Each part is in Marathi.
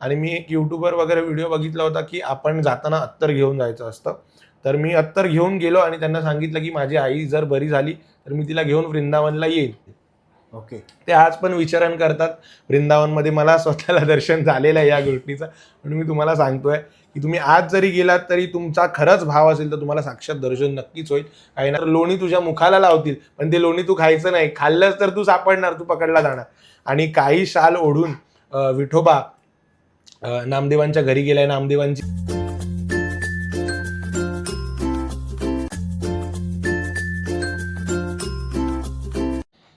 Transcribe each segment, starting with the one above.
आणि मी एक यूट्यूबवर वगैरे व्हिडिओ बघितला होता की आपण जाताना अत्तर घेऊन जायचं असतं. तर मी अत्तर घेऊन गेलो आणि त्यांना सांगितलं की माझी आई जर बरी झाली तर मी तिला घेऊन वृंदावनला येईल. ओके. ते आज पण विचारण करतात वृंदावनमध्ये. मला स्वतःला दर्शन झालेलं आहे या गोष्टीचं. म्हणून मी तुम्हाला सांगतोय की तुम्ही आज जरी गेलात तरी तुमचा खरंच भाव असेल तर तुम्हाला साक्षात दर्शन नक्कीच होईल. काही ना लोणी तुझ्या मुखाला लावतील पण ते लोणी तू खायचं नाही. खाल्लंच तर तू सापडणार, तू पकडला जाणार. आणि काही शाल ओढून विठोबा नामदेवांच्या घरी गेलाय. नामदेवांची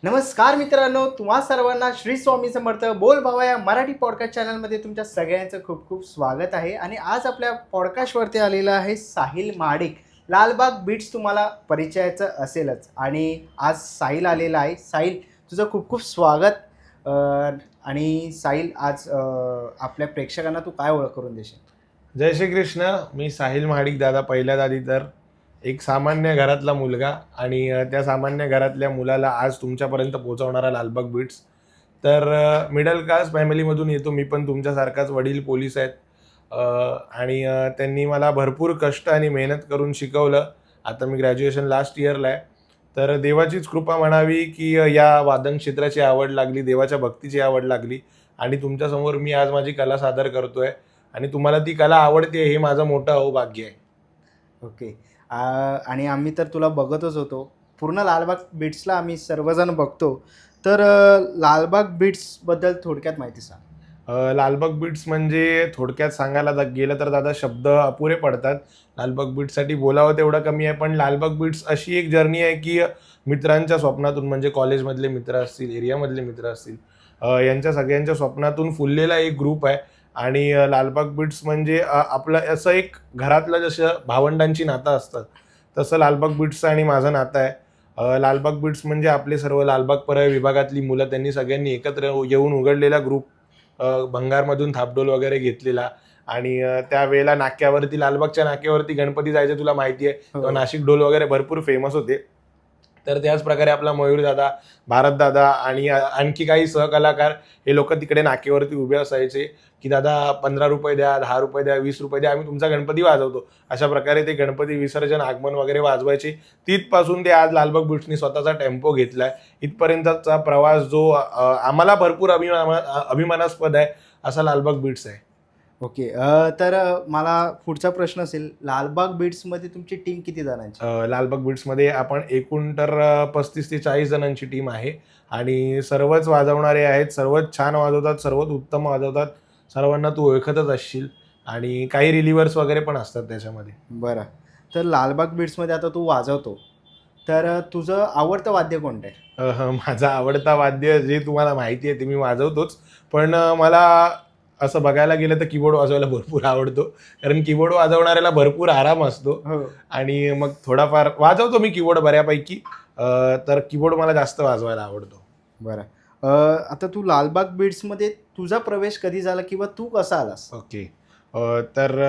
नमस्कार मित्रांनो, तुम्हा सर्वांना श्री स्वामी समर्थ बोल भावा या मराठी पॉडकास्ट चॅनलमध्ये तुमच्या सगळ्यांचं खूप खूप स्वागत आहे. आणि आज आपल्या पॉडकास्टवरती आलेलं आहे साहिल महाडिक. लालबाग बीट्स तुम्हाला परिचयाचं असेलच आणि आज साहिल आलेला आहे. साहिल, तुझं खूप खूप स्वागत. आणि साहिल, आज आपल्या प्रेक्षकांना तू काय ओळख करून देशील? जय श्री कृष्ण. मी साहिल महाडिक दादा. पहिल्यात आधी तर एक सामान्य घरातला मुलगा आणि त्या सामान्य घरातल्या मुलाला आज तुमच्यापर्यंत पोहोचवणारा लालबाग बीट्स. तर मिडल क्लास फॅमिलीमधून येतो मी पण. तुमच्यासारखाच वडील पोलीस आहेत आणि त्यांनी मला भरपूर कष्ट आणि मेहनत करून शिकवलं. आता मी ग्रॅज्युएशन लास्ट इयरला आहे. तर देवाचीच कृपा म्हणावी की या वादन क्षेत्राची आवड लागली, देवाच्या भक्तीची आवड लागली आणि तुमच्यासमोर मी आज माझी कला सादर करतोय आणि तुम्हाला ती कला आवडते हे माझं मोठं अहोभाग्य आहे. ओके. आणि आम्ही तर तुला बघतच होतो. पूर्ण लालबाग बीट्सला आम्ही सर्वजण बघतो. तर लालबाग बीट्सबद्दल थोडक्यात माहिती सांग. लालबाग बीट्स म्हणजे थोडक्यात सांगायला गेलं तर दादा शब्द अपुरे पडतात. लालबाग बीट्ससाठी बोलावं तेवढं कमी आहे. पण लालबाग बीट्स अशी एक जर्नी आहे की मित्रांच्या स्वप्नातून, म्हणजे कॉलेजमधले मित्र असतील, एरियामधले मित्र असतील, यांच्या सगळ्यांच्या स्वप्नातून फुललेला एक ग्रुप आहे. आणि लालबाग बीट्स म्हणजे आपलं असं एक घरातलं जसं भावंडांची नातं असतं तसं लालबाग बीट्सचं आणि माझं नातं आहे. लालबाग बीट्स म्हणजे आपले सर्व लालबाग परळ विभागातली मुलं, त्यांनी सगळ्यांनी एकत्र येऊन उघडलेला ग्रुप. भंगारमधून थापडोल वगैरे घेतलेला आणि त्यावेळेला नाक्यावरती, लालबागच्या नाक्यावरती गणपती जायचे, तुला माहिती आहे. तेव्हा नाशिक ढोल वगैरे भरपूर फेमस होते. तर त्याच प्रकारे आपला मयूर दादा, भारत दादा आणि आणखी काही सहकलाकार हे लोक तिकडे नाक्यावरती उभे असायचे की दादा 15 रुपये द्या, 10 रुपये द्या, 20 रुपये द्या, आम्ही तुमचा गणपती वाजवतो. अशा प्रकारे ते गणपती विसर्जन, आगमन वगैरे वाजवायचे. तिथपासून ते आज लालबाग बीट्सनी स्वतःचा टेम्पो घेतलाय. इथपर्यंतचा प्रवास जो आम्हाला भरपूर अभिमानास्पद आहे असा लालबाग बीट्स आहे. ओके. तर मला पुढचा प्रश्न असेल, लालबाग बीट्समध्ये तुमची टीम किती जणांची? लालबाग बीट्समध्ये आपण एकूण तर 35 ते 40 जणांची टीम आहे आणि सर्वच वाजवणारे आहेत. सर्वच छान वाजवतात, सर्वच उत्तम वाजवतात. सर्वांना तू ओळखतच असशील आणि काही रिलिव्हर्स वगैरे पण असतात त्याच्यामध्ये. बरं. तर लालबाग बीट्समध्ये आता तू वाजवतो, तर तुझं आवडतं वाद्य कोणतं आहे? माझं आवडता वाद्य जे तुम्हाला माहिती आहे ते मी वाजवतोच. पण मला असं बघायला गेलं तर कीबोर्ड वाजवायला भरपूर आवडतो. कारण कीबोर्ड वाजवणाऱ्याला भरपूर आराम असतो हो. आणि मग थोडाफार वाजवतो मी कीबोर्ड बऱ्यापैकी. तर कीबोर्ड मला जास्त वाजवायला आवडतो. बरं. आता तू लालबाग बीट्समध्ये तुझा प्रवेश कधी झाला किंवा तू कसा आलास? ओके. तर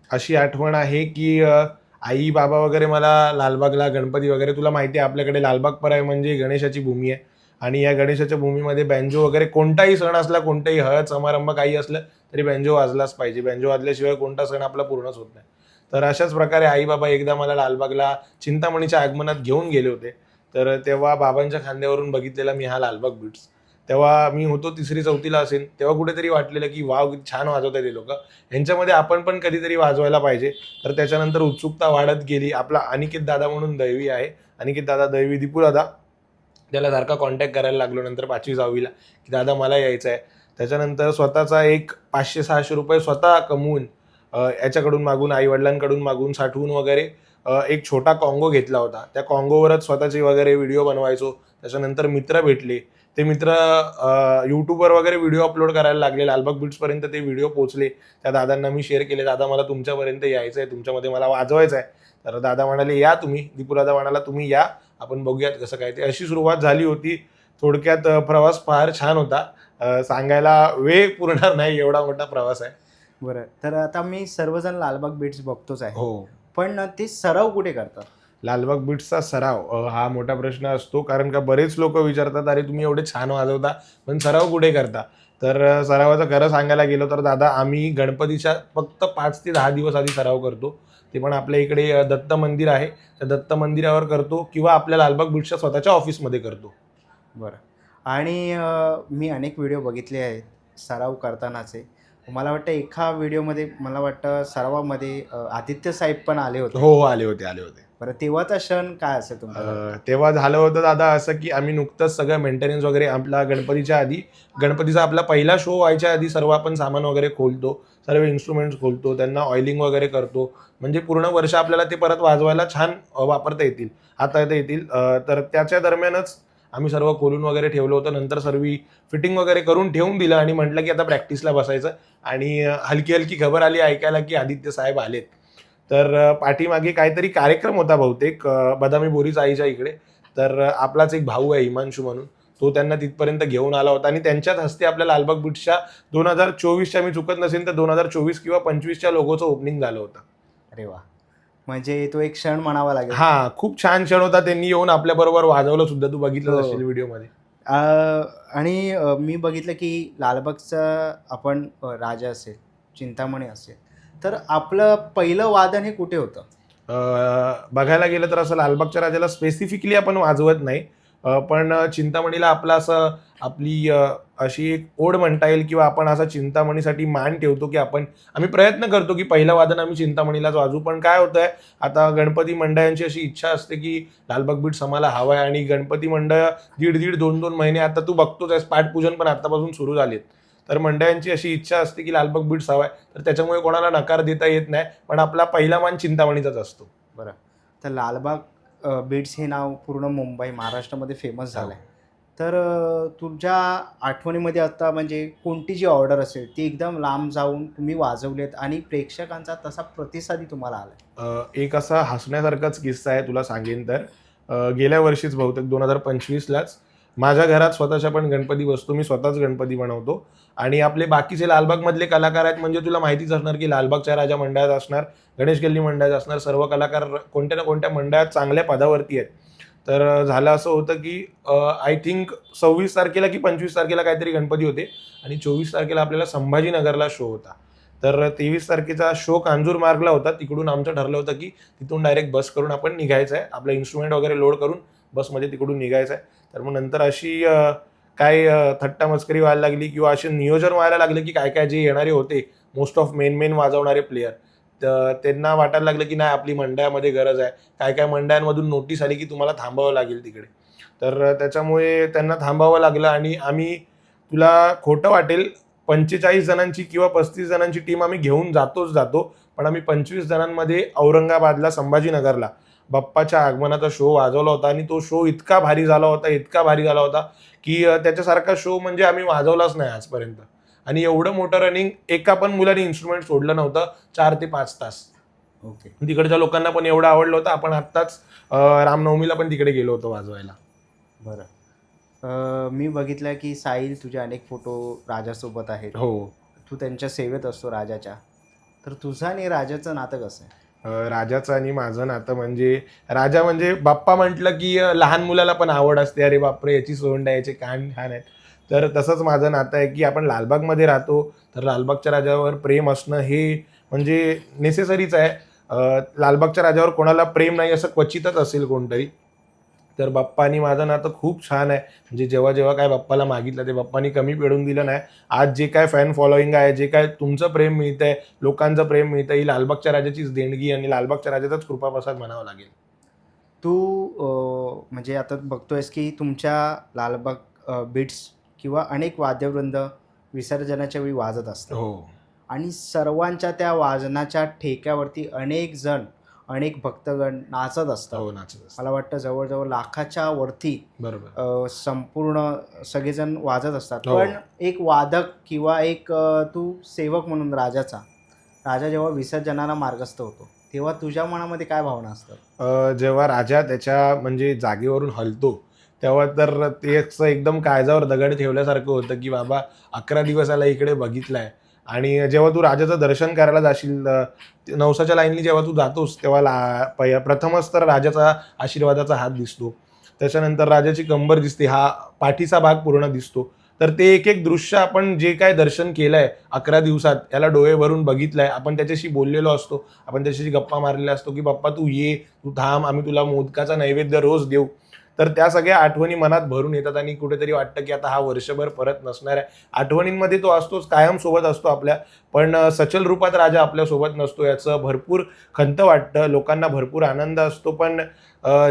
अशी आठवण आहे की आई बाबा वगैरे मला लालबागला गणपती वगैरे, तुला माहिती आहे आपल्याकडे लालबाग परळ म्हणजे गणेशाची भूमी आहे आणि या गणेशाच्या भूमीमध्ये बँजो वगैरे, कोणताही सण असला, कोणताही हळद समारंभ काही असलं तरी बँजो वाजलाच पाहिजे. बँजो वाजल्याशिवाय कोणता सण आपला पूर्णच होत नाही. तर अशाच प्रकारे आई बाबा एकदा मला लालबागला चिंतामणीच्या आगमनात घेऊन गेले होते. तर तेव्हा बाबांच्या खांद्यावरून बघितलेला मी हा लालबाग बीट्स. तेव्हा मी होतो 3री-4थीला असेल. तेव्हा कुठेतरी वाटलेलं की वाव, किती छान वाजवतात हे लोक, यांच्यामध्ये आपण पण कधीतरी वाजवायला पाहिजे. तर त्याच्यानंतर उत्सुकता वाढत गेली. आपला अनिकेत दादा म्हणून दैवी आहे, अनिकेत दादा दैवी, दीपू दादा, त्याला सारखा कॉन्टॅक्ट करायला लागलो नंतर 5वी-6वीला की दादा मला यायचं आहे. त्याच्यानंतर स्वतःचा एक 500-600 रुपये स्वतः कमवून, याच्याकडून मागून, आईवडिलांकडून मागून, साठवून वगैरे एक छोटा कॉंगो घेतला होता. त्या कॉंगोवरच स्वतःचे वगैरे व्हिडिओ बनवायचो. त्याच्यानंतर मित्र भेटले. ते मित्र यूट्यूबवर वगैरे व्हिडिओ अपलोड करायला लागले. लालबाग बीट्सपर्यंत ते व्हिडिओ पोहोचले. त्या दादांना मी शेअर केले, दादा मला तुमच्यापर्यंत यायचं आहे, तुमच्यामध्ये मला वाजवायचं आहे. तर दादा म्हणाले या तुम्ही, दीपू दादा म्हणाला तुम्ही या, आपण बघूयात कसं काय ते. अशी सुरुवात झाली होती. थोडक्यात प्रवास फार छान होता. सांगायला वेळ पुरणार नाही एवढा मोठा प्रवास आहे. बरं. तर आता मी सर्वजण लालबाग बीट्स बघतोच आहे. हो. पण ते सराव कुठे करतात? लालबाग बीट्सचा सराव हा मोठा प्रश्न असतो. कारण का बरेच लोक विचारतात, अरे तुम्ही एवढे छान वाजवता पण सराव कुठे करता? तर सरावाचं खरं सांगायला गेलो तर दादा आम्ही गणपतीच्या फक्त 5 ते 10 दिवस आधी सराव करतो. ते पण आपल्या इकडे दत्त मंदिर आहे, त्या दत्त मंदिरावर करतो किंवा आपल्या लालबाग बीचच्या स्वतःच्या ऑफिसमध्ये करतो. बरं. आणि मी अनेक व्हिडिओ बघितले आहेत सराव करतानाचे. मला वाटतं एका व्हिडिओमध्ये मला वाटतं सरावामध्ये आदित्य साहेब पण आले होते. हो, आले होते. बरं, तेव्हाचा क्षण काय असेल तुमचा? तेव्हा झालं होतं दादा असं की आम्ही नुकतंच सगळं मेंटेनन्स वगैरे आपला गणपतीच्या आधी, गणपतीचा आपला पहिला शो व्हायच्या आधी सर्व आपण सामान वगैरे खोलतो, सर्व इन्स्ट्रुमेंट्स खोलतो, त्यांना ऑइलिंग वगैरे करतो. म्हणजे पूर्ण वर्ष आपल्याला ते परत वाजवायला छान वापरता येतील, हाताळता येतील. तर त्याच्या दरम्यानच आम्ही सर्व खोलून वगैरे ठेवलं होतं. नंतर सर्व फिटिंग वगैरे करून ठेवून दिलं आणि म्हटलं की आता प्रॅक्टिसला बसायचं. आणि हलकी हलकी खबर आली ऐकायला की आदित्य साहेब आलेत. तर पाठीमागे काहीतरी कार्यक्रम होता बहुतेक बदामी बोरीच आईच्या इकडे. तर आपलाच एक भाऊ आहे हिमांशू म्हणून, तो त्यांना तिथपर्यंत घेऊन आला होता आणि त्यांच्याच हस्ते आपल्या लालबाग बीचच्या 2024च्या मी चुकत नसेल तर 2024 किंवा 25च्या लोगोचं ओपनिंग झालं होतं. अरे वा, म्हणजे तो एक क्षण म्हणावा लागेल. हा, खूप छान क्षण होता. त्यांनी येऊन आपल्याबरोबर वाजवलं सुद्धा, तू बघितलं हो. असेल व्हिडिओमध्ये. आणि मी बघितलं की लालबागचा आपण राजा असेल, चिंतामणी असेल, तर आपलं पहिलं वादन हे कुठे होतं? बघायला गेलं तर असं लालबागच्या राजाला स्पेसिफिकली आपण वाजवत नाही, पण चिंतामणीला आपला असं आपली अशी एक ओढ म्हणता येईल किंवा आपण असा चिंतामणीसाठी मान ठेवतो की आम्ही प्रयत्न करतो की पहिलं वादन आम्ही चिंतामणीलाच वाजवू. पण काय होतंय, आता गणपती मंडळांची अशी इच्छा असते की लालबाग बीट्स आम्हाला हवा आहे आणि गणपती मंडळ 1.5-2 महिने आता तू बघतोच आहेस, पाठपूजन पण आतापासून सुरू झालेत. तर मंडळांची अशी इच्छा असते की लालबाग बीट्स हवा आहे, तर त्याच्यामुळे कोणाला नकार देता येत नाही. पण आपला पहिला मान चिंतामणीचाच असतो. बरं, तर लालबाग बीट्स हे नाव पूर्ण मुंबई महाराष्ट्रामध्ये फेमस झालं आहे. तर तुमच्या आठवणीमध्ये आता म्हणजे कोणती जी ऑर्डर असेल ती एकदम लांब जाऊन तुम्ही वाजवलेत आणि प्रेक्षकांचा तसा प्रतिसादही तुम्हाला आला? एक असा हसण्यासारखाच किस्सा आहे, तुला सांगेन तर. गेल्या वर्षीच बहुतेक 2025लाच माझ्या घरात स्वतःच्या पण गणपती बसतो. मी स्वतःच गणपती बनवतो आणि आपले बाकीचे लालबागमधले कलाकार आहेत, म्हणजे तुला माहितीच असणार की लालबागच्या राजा मंडळात असणार, गणेश गल्ली मंडळात असणार, सर्व कलाकार कोणत्या ना कोणत्या मंडळात चांगल्या पदावरती आहेत. तर झालं असं होतं की आय थिंक 26 तारखेला की 25 तारखेला काहीतरी गणपती होते आणि 24 तारखेला आपल्याला संभाजीनगरला शो होता. तर 23 तारखेचा शो कांजूर मार्गला होता. तिकडून आमचं ठरलं होतं की तिथून डायरेक्ट बस करून आपण निघायचं आहे, आपलं इन्स्ट्रुमेंट वगैरे लोड करून बसमध्ये तिकडून निघायचं आहे. तर मग नंतर अशी काय थट्टा मस्करी व्हायला लागली किंवा असे नियोजन व्हायला लागले की काय काय जे येणारे होते मोस्ट ऑफ मेन वाजवणारे प्लेयर, तर त्यांना वाटायला लागलं की नाही आपली मंडळामध्ये गरज आहे. काय काय मंडळांमधून नोटीस आली की तुम्हाला थांबावं लागेल तिकडे. तर त्याच्यामुळे त्यांना थांबावं लागलं आणि आम्ही, तुला खोटं वाटेल, 45 जणांची किंवा 35 जणांची टीम आम्ही घेऊन जातो, पण आम्ही 25 जणांमध्ये औरंगाबादला संभाजीनगरला बाप्पाच्या आगमनाचा शो वाजवला होता आणि तो शो इतका भारी झाला होता की त्याच्यासारखा शो म्हणजे आम्ही वाजवलाच नाही आजपर्यंत. आणि एवढं मोठं रनिंग एका पण मुलाने इन्स्ट्रुमेंट सोडलं नव्हतं 4 ते 5 तास. ओके. तिकडच्या लोकांना पण एवढं आवडलं होतं. आपण आत्ताच रामनवमीला पण तिकडे गेलो होतो वाजवायला. बरं, मी बघितलं की साहिल तुझे अनेक फोटो राजासोबत आहेत. हो. तू त्यांच्या सेवेत असतो राजाच्या. तर तुझं आणि राजाचं नातं कसं आहे? राजाचं आणि माझं नातं म्हणजे, राजा म्हणजे बाप्पा म्हटलं की लहान मुलाला पण आवड असते, अरे बापरे याची सोंड आहे, याचे कान छान आहेत. तर तसंच माझं नातं आहे की आपण लालबागमध्ये राहतो, तर लालबागच्या राजावर प्रेम असणं हे म्हणजे नेसेसरीच आहे. लालबागच्या राजावर कोणाला प्रेम नाही असं क्वचितच असेल कोणतरी. तर बाप्पा आणि माझं नातं खूप छान आहे. म्हणजे जेव्हा जेव्हा काय बाप्पाला मागितलं ते बाप्पानी कमी पडून दिलं नाही. आज जे काय फॅन फॉलोईंग आहे, जे काय तुमचं प्रेम मिळतंय, लोकांचं प्रेम मिळतं, ही लालबागच्या राजाचीच देणगी आणि लालबागच्या राजाचाच कृपाप्रसाद म्हणावं लागेल. तू म्हणजे आता बघतोयस की तुमच्या लालबाग बीट्स किंवा अनेक वाद्यवृंद विसर्जनाच्या वेळी वाजत असतात. हो. आणि सर्वांच्या त्या वाजनाच्या ठेक्यावरती अनेक भक्तगण नाचत असतात. हो, नाचत असतात. मला वाटतं जवळजवळ लाखाच्या वरती बरोबर. संपूर्ण सगळेजण वाजत असतात. हो. पण एक वादक किंवा एक तू सेवक म्हणून राजा जेव्हा विसर्जनाला मार्गस्थ होतो तेव्हा तुझ्या मनामध्ये काय भावना असतात? जेव्हा राजा त्याच्या म्हणजे जागेवरून हलतो तेव्हा तर ते असं एकदम काळजावर दगड ठेवल्यासारखं होतं की बाबा 11 दिवसाला इकडे बघितलाय. आणि जेव्हा तू राजाचं दर्शन करायला जाशील, नवसाच्या लाईननी जेव्हा तू जातोस तेव्हा प्रथमच तर राजाचा आशीर्वादाचा हात दिसतो. त्याच्यानंतर राजाची कंबर दिसते, हा पाठीचा भाग पूर्ण दिसतो. तर ते एक एक दृश्य आपण जे काय दर्शन केलंय 11 दिवसात, याला डोळे भरून बघितलंय, आपण त्याच्याशी बोललेलो असतो, आपण त्याच्याशी गप्पा मारलेला असतो की बाप्पा तू ये, तू थांब, आम्ही तुला मोदकाचा नैवेद्य रोज देऊ. तर त्या सगळ्या आठवणी मनात भरून येतात आणि कुठेतरी वाटतं की आता हा वर्षभर परत नसणार आहे. आठवणींमध्ये तो असतोच, कायम सोबत असतो आपल्या, पण सचल रूपात राजा आपल्या सोबत नसतो, याचं भरपूर खंत वाटतं. लोकांना भरपूर आनंद असतो, पण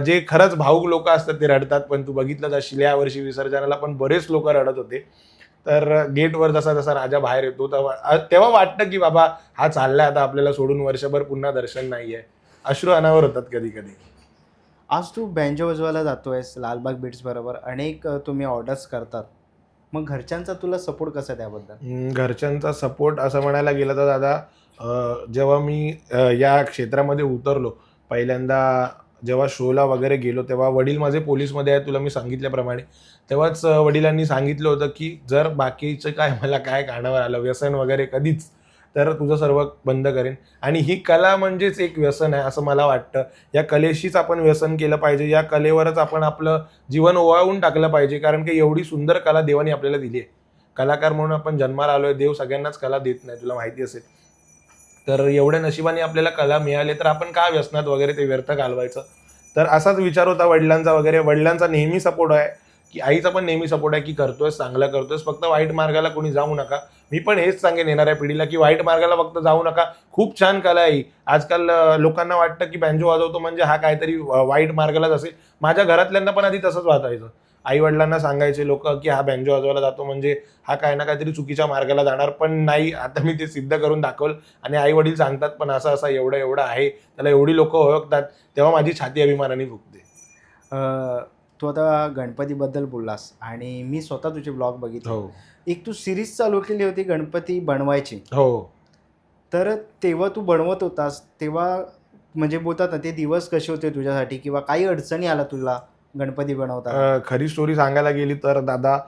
जे खरंच भावुक लोक असतात ते रडतात. पण तू बघितलंच असशील यावर्षी विसर्जनाला पण बरेच लोक रडत होते. तर गेटवर जसा जसा राजा बाहेर येतो तेव्हा वाटतं की बाबा हा चाललाय आता आपल्याला सोडून, वर्षभर पुन्हा दर्शन नाहीये. अश्रू अनावर होतात कधी कधी. आज तू बँजो वाजवायला जातोयस लालबाग बीट्स बरोबर, अनेक तुम्ही ऑर्डर्स करतात. मग घरच्यांचा तुला सपोर्ट कसा आहे त्याबद्दल? घरच्यांचा सपोर्ट असं म्हणायला गेलं तर दादा, जेव्हा मी या क्षेत्रामध्ये उतरलो पहिल्यांदा, जेव्हा शोला वगैरे गेलो, तेव्हा वडील माझे पोलीसमध्ये आहेत तुला मी सांगितल्याप्रमाणे. तेव्हाच वडिलांनी सांगितलं होतं की जर बाकीचं काय मला काय कानावर आलं व्यसन वगैरे कधीच, तर तुझं सर्व बंद करेन. आणि ही कला म्हणजेच एक व्यसन आहे असं मला वाटतं. या कलेशीच आपण व्यसन केलं पाहिजे, या कलेवरच आपण आपलं जीवन ओवाळून टाकलं पाहिजे, कारण की एवढी सुंदर कला देवाने आपल्याला दिली आहे. कलाकार म्हणून आपण जन्माला आलोय, देव सगळ्यांनाच कला देत नाही, तुला माहिती असेल. तर एवढ्या नशिबाने आपल्याला कला मिळाली, तर आपण का व्यसनात वगैरे ते व्यर्थ घालवायचं. तर असाच विचार होता वडिलांचा वगैरे. वडिलांचा नेहमी सपोर्ट आहे, की आईचा पण नेहमी सपोर्ट आहे की करतोयस, चांगलं करतोयस, फक्त वाईट मार्गाला कोणी जाऊ नका. मी पण हेच सांगेन येणाऱ्या पिढीला की वाईट मार्गाला फक्त जाऊ नका. खूप छान कला आहे ही. आजकाल लोकांना वाटतं की बँजो वाजवतो म्हणजे हा काहीतरी वाईट मार्गालाच असेल. माझ्या घरातल्यांना पण आधी तसंच वाटायचं. आई वडिलांना सांगायचे लोक की हा बँजो वाजवायला जातो म्हणजे हा काय ना काहीतरी चुकीच्या मार्गाला जाणार. पण नाही, आता मी ते सिद्ध करून दाखवलं. आणि आई वडील सांगतात पण असं असं एवढं एवढं आहे, त्याला एवढी लोक ओळखतात, तेव्हा माझी छाती अभिमानाने फुगते. तू आता गणपतीबद्दल बोललास आणि मी स्वतः तुझे ब्लॉग बघितले. हो एक तू सिरीज चालू केली होती गणपती बनवायची. हो. तर तेव्हा तू बनवत होतास तेव्हा म्हणजे बोलतात ना, ते दिवस कसे होते तुझ्यासाठी किंवा काही अडचणी आला तुला गणपती बनवताना? खरी स्टोरी सांगायला गेली तर दादा,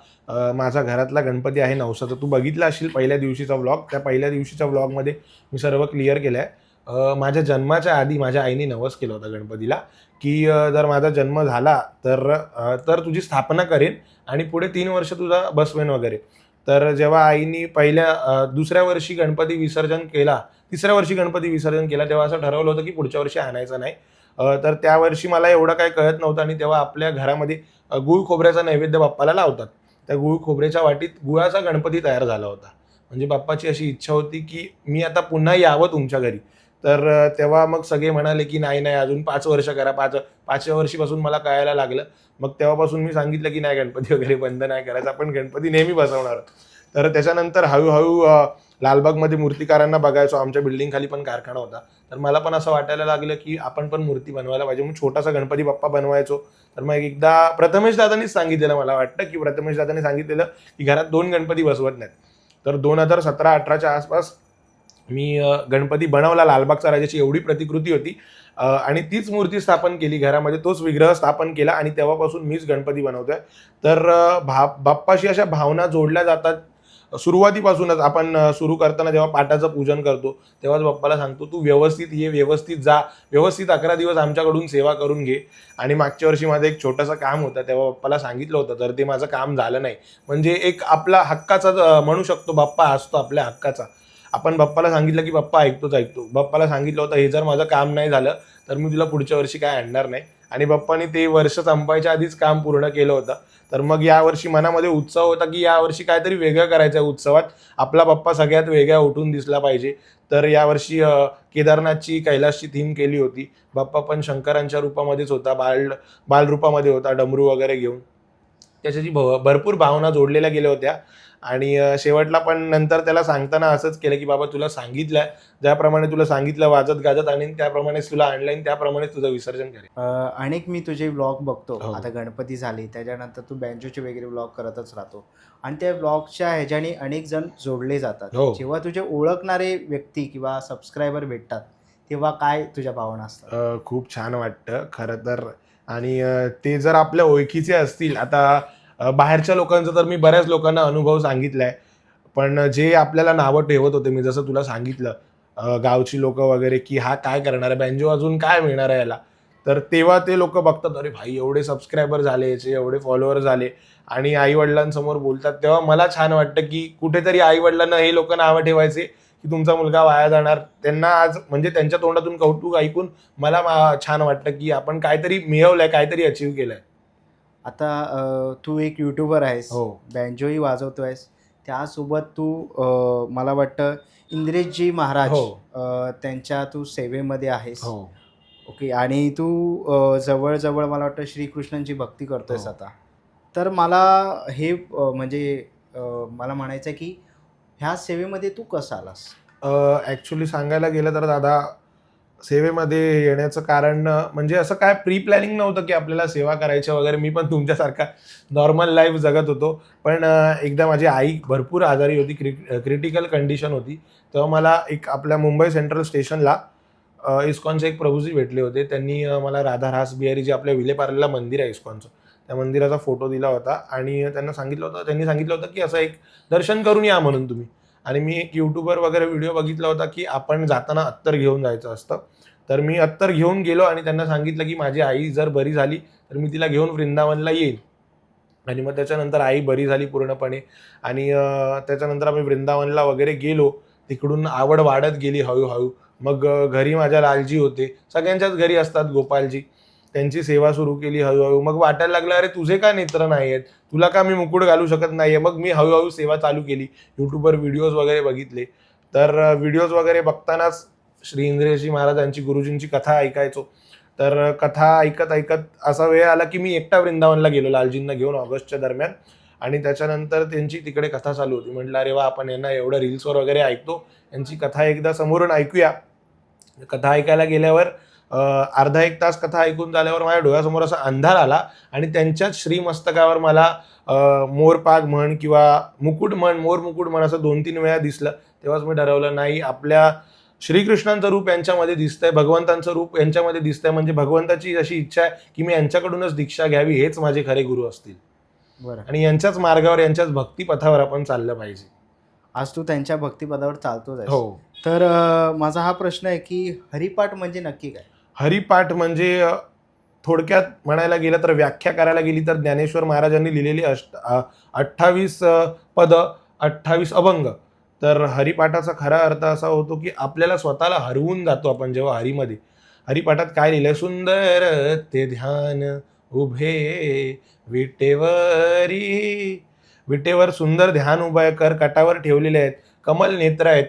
माझा घरातला गणपती आहे नवसाचा. तू बघितला असेल पहिल्या दिवशीचा व्लॉग. त्या पहिल्या दिवशीच्या व्लॉगमध्ये मी सर्व क्लिअर केलं आहे. माझ्या जन्माच्या आधी माझ्या आईने नवस केलं होतं गणपतीला की जर माझा जन्म झाला तर तुझी स्थापना करेन आणि पुढे 3 वर्ष तुझा बसवेन वगैरे. तर जेव्हा आईनी दुसऱ्या वर्षी गणपती विसर्जन केला, तिसऱ्या वर्षी गणपती विसर्जन केला, तेव्हा असं ठरवलं होतं की पुढच्या वर्षी आणायचं नाही. तर त्या वर्षी मला एवढं काही कळत नव्हतं आणि तेव्हा आपल्या घरामध्ये गूळ खोबऱ्याचा नैवेद्य बाप्पाला लावतात. त्या गूळ खोबऱ्याच्या वाटीत गुळाचा गणपती तयार झाला होता. म्हणजे बाप्पाची अशी इच्छा होती की मी आता पुन्हा यावं तुमच्या घरी. तर तेव्हा मग सगळे म्हणाले की नाही नाही, अजून 5 वर्ष करा. 5व्या वर्षीपासून मला कळायला लागलं. मग तेव्हापासून मी सांगितलं की नाही, गणपती वगैरे बंद नाही करायचा, आपण गणपती नेहमी बसवणार. तर त्याच्यानंतर हळूहळू लालबागमध्ये मूर्तिकारांना बघायचो. आमच्या बिल्डिंग खाली पण कारखाना होता. तर मला पण असं वाटायला लागलं की आपण पण मूर्ती बनवायला पाहिजे. मग छोटासा गणपती बाप्पा बनवायचो. तर मग एकदा प्रथमेश दादांनीच सांगितलेलं, मला वाटतं की प्रथमेश दादांनी सांगितलेलं की घरात 2 गणपती बसवत नाहीत. तर 2017-18च्या आसपास मी गणपती बनवला. लालबागचा राजाची एवढी प्रतिकृती होती आणि तीच मूर्ती स्थापन केली घरामध्ये, तोच विग्रह स्थापन केला आणि तेव्हापासून मीच गणपती बनवतोय. तर बाप्पाशी अशा भावना जोडल्या जातात. सुरुवातीपासूनच आपण सुरू करताना जेव्हा पाटाचं पूजन करतो तेव्हाच बाप्पाला सांगतो तू व्यवस्थित ये, व्यवस्थित जा, व्यवस्थित 11 दिवस आमच्याकडून सेवा करून घे. आणि मागच्या वर्षी माझं एक छोटंसं काम होतं, तेव्हा बाप्पाला सांगितलं होतं, तर ते माझं काम झालं नाही. म्हणजे एक आपला हक्काचा म्हणू शकतो, बाप्पा असतो आपल्या हक्काचा. आपण बाप्पाला सांगितलं की बाप्पा ऐकतो. बाप्पाला सांगितलं होतं हे जर माझं काम नाही झालं तर मी तुला पुढच्या वर्षी काय आणणार नाही. आणि बाप्पाने ते वर्ष संपायच्या आधीच काम पूर्ण केलं होतं. तर मग यावर्षी मनामध्ये उत्सव होता की यावर्षी काहीतरी वेगळं करायचं आहे उत्सवात. आपला बाप्पा सगळ्यात वेगळा उठून दिसला पाहिजे. तर यावर्षी केदारनाथची, कैलासची थीम केली होती. बाप्पा पण शंकरांच्या रूपामध्येच होता, बालरूपामध्ये होता, डमरू वगैरे घेऊन. त्याच्याशी भरपूर भावना जोडलेल्या गेल्या होत्या. आणि शेवटला पण नंतर त्याला सांगताना असंच केलं की बाबा तुला सांगितलं, ज्याप्रमाणे तुला सांगितलं वाजत गाजत आणि त्याप्रमाणेच तुला ऑनलाईन, त्याप्रमाणेच तुझं विसर्जन करेल. अनेक मी तुझे व्लॉग बघतो. हो. आता गणपती झाले त्याच्यानंतर तू बँजोचे वगैरे व्लॉग करतच राहतो आणि त्या व्लॉगच्या ह्याच्याने अनेक जण जोडले जातात. हो. जेव्हा तुझे ओळखणारे व्यक्ती किंवा सबस्क्रायबर भेटतात तेव्हा काय तुझ्या भावना असतात? खूप छान वाटतं खरं तर. आणि ते जर आपल्या ओळखीचे असतील, आता बाहेरच्या लोकांचा तर मी बऱ्याच लोकांना अनुभव सांगितलाय, पण जे आपल्याला नावं ठेवत होते, मी जसं तुला सांगितलं, गावची लोक वगैरे की हा काय करणार आहे, बँजो अजून काय मिळणार आहे याला. तर तेव्हा ते लोक बघतात, अरे भाई एवढे सबस्क्रायबर झाले, याचे एवढे फॉलोअर झाले, आणि आई वडिलांसमोर बोलतात, तेव्हा मला छान वाटतं की कुठेतरी आई वडिलांना हे लोक नावं ठेवायचे की तुमचा मुलगा वाया जाणार. त्यांना आज म्हणजे त्यांच्या तोंडातून कौतुक ऐकून मला छान वाटतं की आपण काहीतरी मिळवलंय, काहीतरी अचीव केलंय. आता तू एक युट्यूबर आहेस, हो. बँजोही वाजवतोयस, त्यासोबत तू मला वाटतं इंद्रेशजी महाराज हो. त्यांच्या तू सेवेमध्ये आहेस. हो. ओके. आणि तू जवळ मला वाटतं श्रीकृष्णांची भक्ती करतोयस हो. आता. तर मला हे म्हणजे मला म्हणायचं आहे की ह्या सेवेमध्ये तू कसा आलास? ॲक्च्युली सांगायला गेलं तर दादा, सेवेमध्ये येण्याचं कारण म्हणजे असं काय प्री प्लॅनिंग नव्हतं की आपल्याला सेवा करायची वगैरे. मी पण तुमच्यासारखा नॉर्मल लाईफ जगत होतो. पण एकदा माझी आई भरपूर आजारी होती, क्रिटिकल कंडिशन होती. तेव्हा मला एक आपल्या मुंबई सेंट्रल स्टेशनला इस्कॉनचे एक प्रभूजी भेटले होते. त्यांनी मला राधा रास बिहारी जे आपल्या विलेपार्लेला मंदिर आहे इस्कॉनचं, त्या मंदिराचा फोटो दिला होता आणि त्यांनी सांगितलं होतं की असं एक दर्शन करून या म्हणून तुम्ही. आणि मी एक यूट्यूबवर वगैरे व्हिडिओ बघितला होता की आपण जाताना अत्तर घेऊन जायचं असतं. तर मी अत्तर घेऊन गेलो आणि त्यांना सांगितलं की माझी आई जर बरी झाली तर मी तिला घेऊन वृंदावनला येईल. आणि मग त्याच्यानंतर आई बरी झाली पूर्णपणे, आणि त्याच्यानंतर आम्ही वृंदावनला वगैरे गेलो. तिकडून आवड वाढत गेली हळूहळू. मग घरी माझ्या लालजी होते, सगळ्यांच्याच घरी असतात गोपालजी. त्यांची सेवा सुरू केली हळूहळू. मग वाटायला लागलं, अरे तुझे का नेत्र नाही आहेत, तुला का मी मुकुट घालू शकत नाहीये. मग मी हळूहळू सेवा चालू केली, यूट्यूबवर व्हिडिओज वगैरे बघितले. तर व्हिडिओज वगैरे बघतानाच श्री इंद्रेशी महाराजांची, गुरुजींची कथा ऐकायचो. तर कथा ऐकत ऐकत असा वेळ आला की मी एकटा वृंदावनला गेलो लालजींना घेऊन ऑगस्टच्या दरम्यान. आणि त्याच्यानंतर त्यांची तिकडे कथा चालू होती. म्हटलं अरे वा, आपण यांना एवढं रील्सवर वगैरे ऐकतो, यांची कथा एकदा समोरून ऐकूया. कथा ऐकायला गेल्यावर अर्धा एक तास कथा ऐकून झाल्यावर माझ्या डोळ्यासमोर असा अंधार आला आणि त्यांच्याच श्रीमस्तकावर मला मोरपाग म्हण किंवा मुकुट म्हण, मोर मुकुट म्हण असं 2-3 वेळा दिसलं. तेव्हाच मी ठरवलं, नाही, आपल्या श्रीकृष्णांचं रूप यांच्यामध्ये दिसतंय, भगवंतांचं रूप यांच्यामध्ये दिसतंय, म्हणजे भगवंताची अशी इच्छा आहे की मी यांच्याकडूनच दीक्षा घ्यावी, हेच माझे खरे गुरु असतील. बरं. आणि यांच्याच मार्गावर, यांच्याच भक्तिपथावर आपण चाललं पाहिजे. आज तू त्यांच्या भक्तिपदावर चालतोच आहेस. हो. तर माझा हा प्रश्न आहे की हरिपाठ म्हणजे नक्की काय? हरिपाठ म्हणजे थोडक्यात म्हणायला गेलं तर, व्याख्या करायला गेली तर, ज्ञानेश्वर महाराजांनी लिहिलेली 28 पद, 28 अभंग. तर हरिपाठाचा खरा अर्थ असा होतो की आपल्याला स्वतःला हरवून जातो आपण जेव्हा हरीमध्ये. हरिपाठात काय लिहिलंय, सुंदर ते ध्यान उभे विटेवरी. विटेवर सुंदर ध्यान उभं कर, कटावर ठेवलेले आहेत, कमल नेत्र आहेत.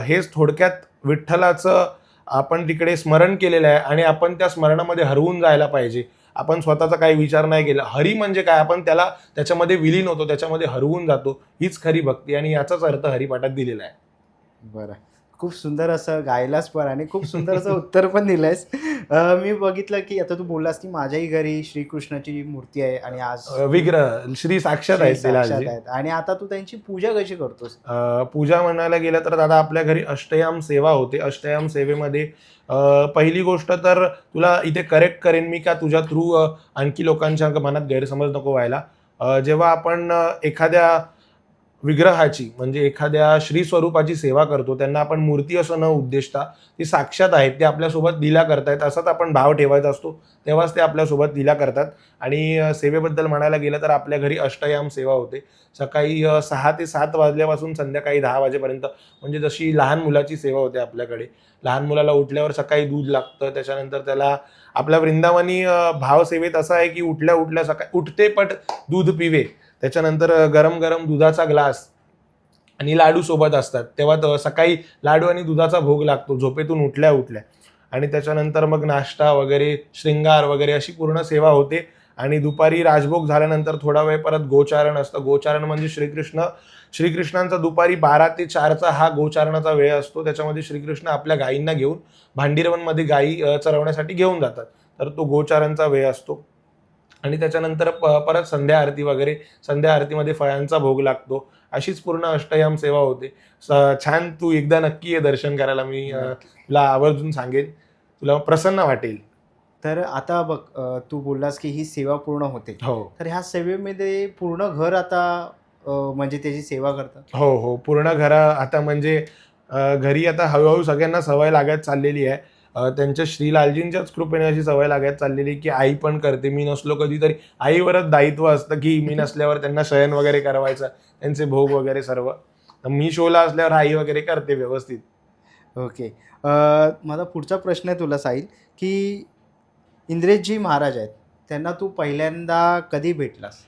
हेच थोडक्यात विठ्ठलाचं आपण तिकडे स्मरण केलेलं आहे आणि आपण त्या स्मरणामध्ये हरवून जायला पाहिजे. आपण स्वतःचा काही विचार नाही केला. हरी म्हणजे काय, आपण त्याच्यामध्ये विलीन होतो, त्याच्यामध्ये हरवून जातो. हीच खरी भक्ती, आणि याचाच अर्थ हरिपाठात दिलेला आहे. बरं. खूप सुंदर असं गायलास पण आणि खूप सुंदर असं उत्तर पण दिलंयस. मी बघितलं की आता तू बोललास की माझ्याही घरी श्रीकृष्णाची मूर्ती आहे आणि आज विग्रह श्री साक्षात श्री आहेत ते साक्षात लालजी. आहेत. आणि आता तू त्यांची पूजा कशी करतोस? पूजा म्हणायला गेलं तर दादा, आपल्या घरी अष्टयाम सेवा होते. अष्टयाम सेवेमध्ये पहिली गोष्ट तर तुला इथे करेक्ट करेन मी, का तुझ्या थ्रू आणखी लोकांच्या मनात गैरसमज नको व्हायला. जेव्हा आपण एखाद्या विग्रहाची म्हणजे एखाद्या श्री स्वरूपाची सेवा करतो, त्यांना आपण मूर्ती असं न उद्देशता ती साक्षात आहेत, ते आपल्यासोबत लीला करतायत असाच आपण भाव ठेवायचा असतो, तेव्हाच ते आपल्यासोबत लीला करतात. आणि सेवेबद्दल म्हणायला गेलं तर आपल्या घरी अष्टयाम सेवा होते. सकाळी 6 ते 7 वाजल्यापासून संध्याकाळी 10 वाजेपर्यंत. म्हणजे जशी लहान मुलाची सेवा होते आपल्याकडे. लहान मुलाला उठल्यावर सकाळी दूध लागतं, त्याच्यानंतर त्याला आपल्या वृंदावनी भावसेवेत असं आहे की उठल्या उठल्या सकाळी उठते पट दूध पिवे, त्याच्यानंतर गरम गरम दुधाचा ग्लास आणि लाडू सोबत असतात. तेव्हा सकाळी लाडू आणि दुधाचा भोग लागतो झोपेतून उठल्या उठल्या. आणि त्याच्यानंतर मग नाश्ता वगैरे, शृंगार वगैरे अशी पूर्ण सेवा होते. आणि दुपारी राजभोग झाल्यानंतर थोडा वेळ परत गोचारण असतं. गोचारण म्हणजे श्रीकृष्णांचा दुपारी 12 ते 4चा हा गोचारणाचा वेळ असतो. त्याच्यामध्ये श्रीकृष्ण आपल्या गायींना घेऊन भांडीरवनमध्ये गायी चरवण्यासाठी घेऊन जातात. तर तो गोचारणचा वेळ असतो. आणि त्याच्यानंतर परत संध्या आरती वगैरे, संध्या आरतीमध्ये फळांचा भोग लागतो. अशीच पूर्ण अष्टयाम सेवा होते. छान, तू एकदा नक्की ये दर्शन करायला. मी तुला आवर्जून सांगेन, तुला प्रसन्न वाटेल. तर आता बघ, तू बोललास की ही सेवा पूर्ण होते. हो तर ह्या सेवेमध्ये पूर्ण घर आता म्हणजे त्याची सेवा करतात. हो हो पूर्ण घरा आता म्हणजे घरी आता हळूहळू सगळ्यांना सवय लागत चाललेली आहे. त्यांच्या श्रीलालजींच्याच कृपेने अशी सवय लागायला चाललेली की आई पण करते. मी नसलो कधीतरी आईवरच दायित्व असतं की मी नसल्यावर त्यांना शयन वगैरे करवायचं, त्यांचे भोग वगैरे सर्व. तर मी शोला असल्यावर आई वगैरे करते व्यवस्थित. ओके. माझा पुढचा प्रश्न आहे तुला साहिल, की इंद्रेशजी महाराज आहेत, त्यांना तू पहिल्यांदा कधी भेटलास?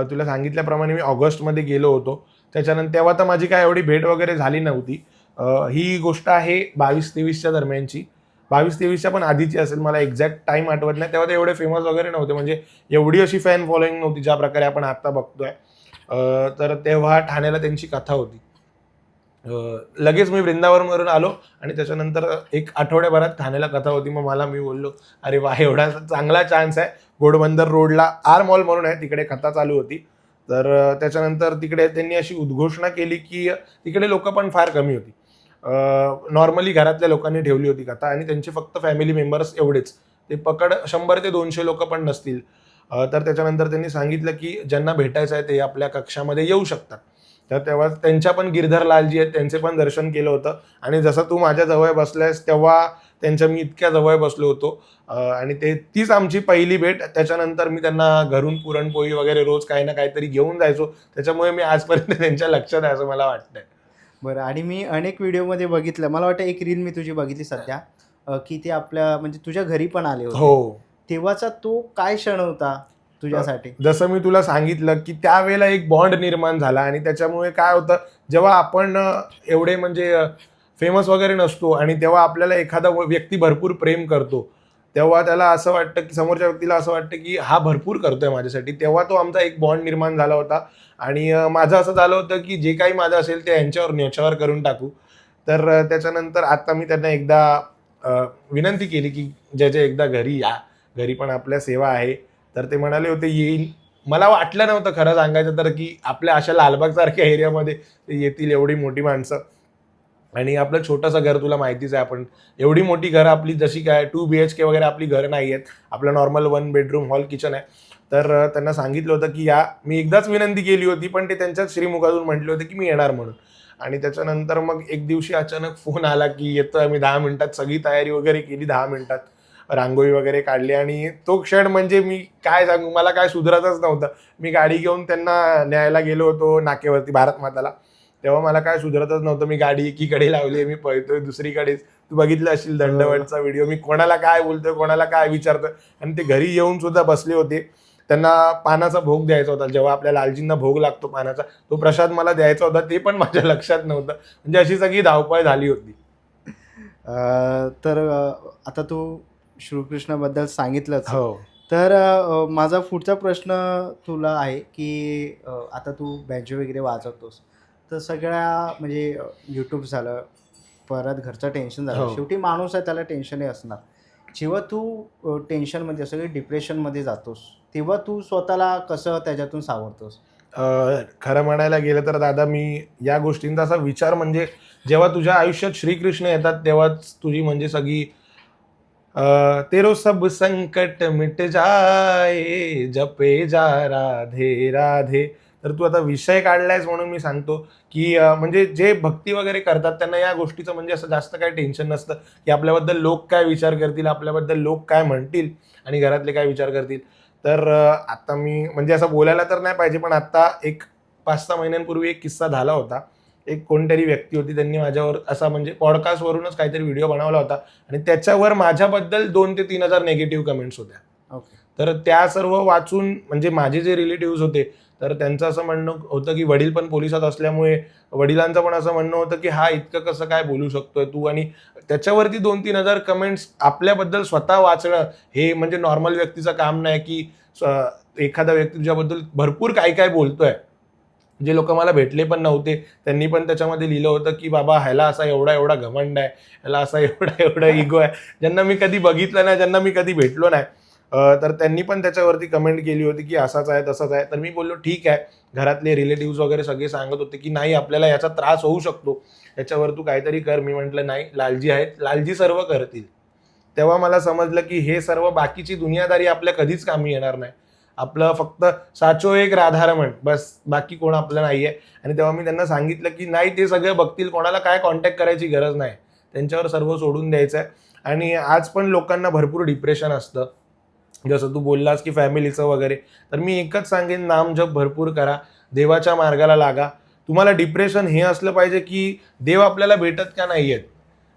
तुला सांगितल्याप्रमाणे मी ऑगस्टमध्ये गेलो होतो. त्याच्यानंतर तेव्हा तर माझी काय एवढी भेट वगैरे झाली नव्हती. ही गोष्ट आहे 22-23च्या दरम्यानची. 22-23च्या पण आधीची असेल, मला एक्झॅक्ट टाईम आठवत नाही. तेव्हा ते एवढे फेमस वगैरे नव्हते, म्हणजे एवढी अशी फॅन फॉलोईंग नव्हती ज्या प्रकारे आपण आता बघतोय. तर तेव्हा ठाण्याला त्यांची कथा होती. लगेच मी वृंदावनवरून आलो आणि त्याच्यानंतर एक आठवड्याभरात ठाण्याला कथा होती. मग मी बोललो, अरे वा, एवढा चांगला चान्स आहे. घोडबंदर रोडला आर मॉल म्हणून आहे, तिकडे कथा चालू होती. तर त्याच्यानंतर तिकडे त्यांनी अशी उद्घोषणा केली की तिकडे लोक पण फार कमी होती. नॉर्मली घरातल्या लोकांनी ठेवली होती कथा आणि त्यांचे फक्त फॅमिली मेंबर्स एवढेच. ते पकड 100 ते 200 लोक पण नसतील. तर त्याच्यानंतर त्यांनी सांगितलं की ज्यांना भेटायचं आहे ते आपल्या कक्षामध्ये येऊ शकतात. तर तेव्हा त्यांच्या पण गिरधर लालजी आहेत, त्यांचे पण दर्शन केलं होतं. आणि जसं तू माझ्या जवळ बसलायस तेव्हा त्यांच्या मी इतक्या जवळ बसलो होतो. आणि तीच आमची पहिली भेट. त्याच्यानंतर मी त्यांना घरून पुरणपोळी वगैरे रोज काही ना काहीतरी घेऊन जायचो. त्याच्यामुळे मी आजपर्यंत त्यांच्या लक्षात आहे असं मला वाटतंय. बरं, आणि मी अनेक व्हिडिओमध्ये बघितलं, मला वाटतं एक रील मी तुझी बघितली सध्या, की ते आपल्या म्हणजे तुझ्या घरी पण आले होते. हो. तेव्हाचा तो काय क्षण होता तुझ्यासाठी? जसं मी तुला सांगितलं की त्यावेळेला एक बॉन्ड निर्माण झाला आणि त्याच्यामुळे काय होतं, जेव्हा आपण एवढे म्हणजे फेमस वगैरे नसतो आणि तेव्हा आपल्याला एखादा व्यक्ती भरपूर प्रेम करतो, तेव्हा त्याला असं वाटतं की समोरच्या व्यक्तीला असं वाटतं की हा भरपूर करतोय माझ्यासाठी. तेव्हा तो आमचा एक बॉन्ड निर्माण झाला होता. आणि माझं असं झालं होतं की जे काही माझं असेल ते यांच्यावर न्याच्यावर करून टाकू. तर त्याच्यानंतर आता मी त्यांना एकदा विनंती केली की ज्याच्या एकदा घरी या, घरी पण आपल्या सेवा आहे. तर ते म्हणाले होते येईल. मला वाटलं नव्हतं खरं सांगायचं तर की आपल्या अशा लालबागसारख्या एरियामध्ये ते येतील एवढी मोठी माणसं. आणि आपलं छोटंसं घर तुला माहितीच आहे, आपण एवढी मोठी घरं आपली जशी काय 2 BHK वगैरे आपली घरं नाही आहेत. आपलं नॉर्मल 1 बेडरूम हॉल किचन आहे. तर त्यांना सांगितलं होतं की या. मी एकदाच विनंती केली होती पण ते त्यांच्याच श्रीमुखातून म्हटले होते की मी येणार म्हणून. आणि त्याच्यानंतर मग एक दिवशी अचानक फोन आला की येतोय. मी 10 मिनिटात सगळी तयारी वगैरे केली, 10 मिनिटात रांगोळी वगैरे काढली. आणि तो क्षण म्हणजे मी काय सांगू, मला काय सुधरतच नव्हतं. मी गाडी घेऊन त्यांना न्यायला गेलो होतो नाकेवरती भारत माताला. तेव्हा मला काय सुधरतच नव्हतं. मी गाडी एकीकडे लावली, मी पळतोय दुसरीकडेच. तू बघितलं असेल दंडवतचा व्हिडिओ. मी कोणाला काय बोलतोय, कोणाला काय विचारतोय. आणि ते घरी येऊन सुद्धा बसले होते. त्यांना पानाचा भोग द्यायचा होता. जेव्हा आपल्या लालजींना भोग लागतो पानाचा, तो प्रसाद मला द्यायचा होता. ते पण माझ्या लक्षात नव्हतं. म्हणजे अशी सगळी धावपळ झाली होती. तर आता तू श्रीकृष्णाबद्दल सांगितलंच. हो. तर माझा पुढचा प्रश्न तुला आहे, की आता तू बँजो वगैरे वाजवतोस, तर सगळ्या म्हणजे यूट्यूब झालं, परत घरचं टेन्शन झालं, हो. शेवटी माणूस आहे, त्याला टेन्शनही असणार. जेव्हा तू टेन्शनमध्ये असं काही डिप्रेशनमध्ये जातोस, तेव्हा तू स्वतःला कसं त्याच्यातून सावरतोस? खरं म्हणायला गेलं तर दादा, मी या गोष्टींचा असा विचार म्हणजे जेव्हा तुझ्या आयुष्यात श्रीकृष्ण येतात तेव्हाच तुझी म्हणजे सगळी तेरो सब संकट मिट जाए जपे जा राधे राधे. तर तू आता विषय काढलायस म्हणून मी सांगतो की म्हणजे जे भक्ती वगैरे करतात त्यांना या गोष्टीचं म्हणजे असं जास्त काही टेन्शन नसतं की आपल्याबद्दल लोक काय विचार करतील, आपल्याबद्दल लोक काय म्हणतील आणि घरातले काय विचार करतील. तर आता मी म्हणजे असं बोलायला तर नाही पाहिजे, पण आता एक 5-6 महिन्यांपूर्वी एक किस्सा झाला होता. एक कोणतरी व्यक्ती होती, त्यांनी माझ्यावर असा म्हणजे पॉडकास्टवरूनच काहीतरी व्हिडिओ बनवला होता आणि त्याच्यावर माझ्याबद्दल 2,000 ते 3,000 नेगेटिव्ह कमेंट्स होत्या. ओके. तर त्या सर्व वाचून म्हणजे माझे जे रिलेटिव्ह होते, तर त्यांचं असं म्हणणं होतं की वडील पण पोलिसात असल्यामुळे वडिलांचं पण असं म्हणणं होतं की हा इतकं कसं काय बोलू शकतोय तू. आणि त्याच्यावरती 2,000-3 हजार कमेंट्स आपल्याबद्दल स्वतः वाचणं हे म्हणजे नॉर्मल व्यक्तीचं काम नाही की एखादा व्यक्ती तुझ्याबद्दल भरपूर काय काय बोलतोय. जे लोक मला भेटले पण नव्हते त्यांनी पण त्याच्यामध्ये लिहिलं होतं की बाबा ह्याला असा एवढा एवढा घमंड आहे, ह्याला असा एवढा एवढा इगो आहे, ज्यांना मी कधी बघितलं नाही, ज्यांना मी कधी भेटलो नाही. तर त्यांनी पण त्याच्यावरती कमेंट केली होती की असाच आहे तसाच आहे. तर मी बोललो ठीक आहे. घरातले रिलेटिव्ह वगैरे सगळे सांगत होते की नाही आपल्याला याचा त्रास होऊ शकतो, याच्यावर तू काहीतरी कर. मी म्हटलं नाही, लालजी आहेत, लालजी सर्व करतील. तेव्हा मला समजलं की हे सर्व बाकीची दुनियादारी आपल्या कधीच कामी येणार नाही. आपलं फक्त साचो एक राधारमण बस, बाकी कोण आपलं नाहीये. आणि तेव्हा मी त्यांना सांगितलं की नाही, ते सगळे बघतील, कोणाला काय कॉन्टॅक्ट करायची गरज नाही, त्यांच्यावर सर्व सोडून द्यायचं आहे. आणि आज पण लोकांना भरपूर डिप्रेशन असतं, जसं तू बोललास की फॅमिलीचं वगैरे. तर मी एकच सांगेन, नामजप भरपूर करा, देवाच्या मार्गाला लागा. तुम्हाला डिप्रेशन हे असलं पाहिजे की देव आपल्याला भेटत का नाही आहेत,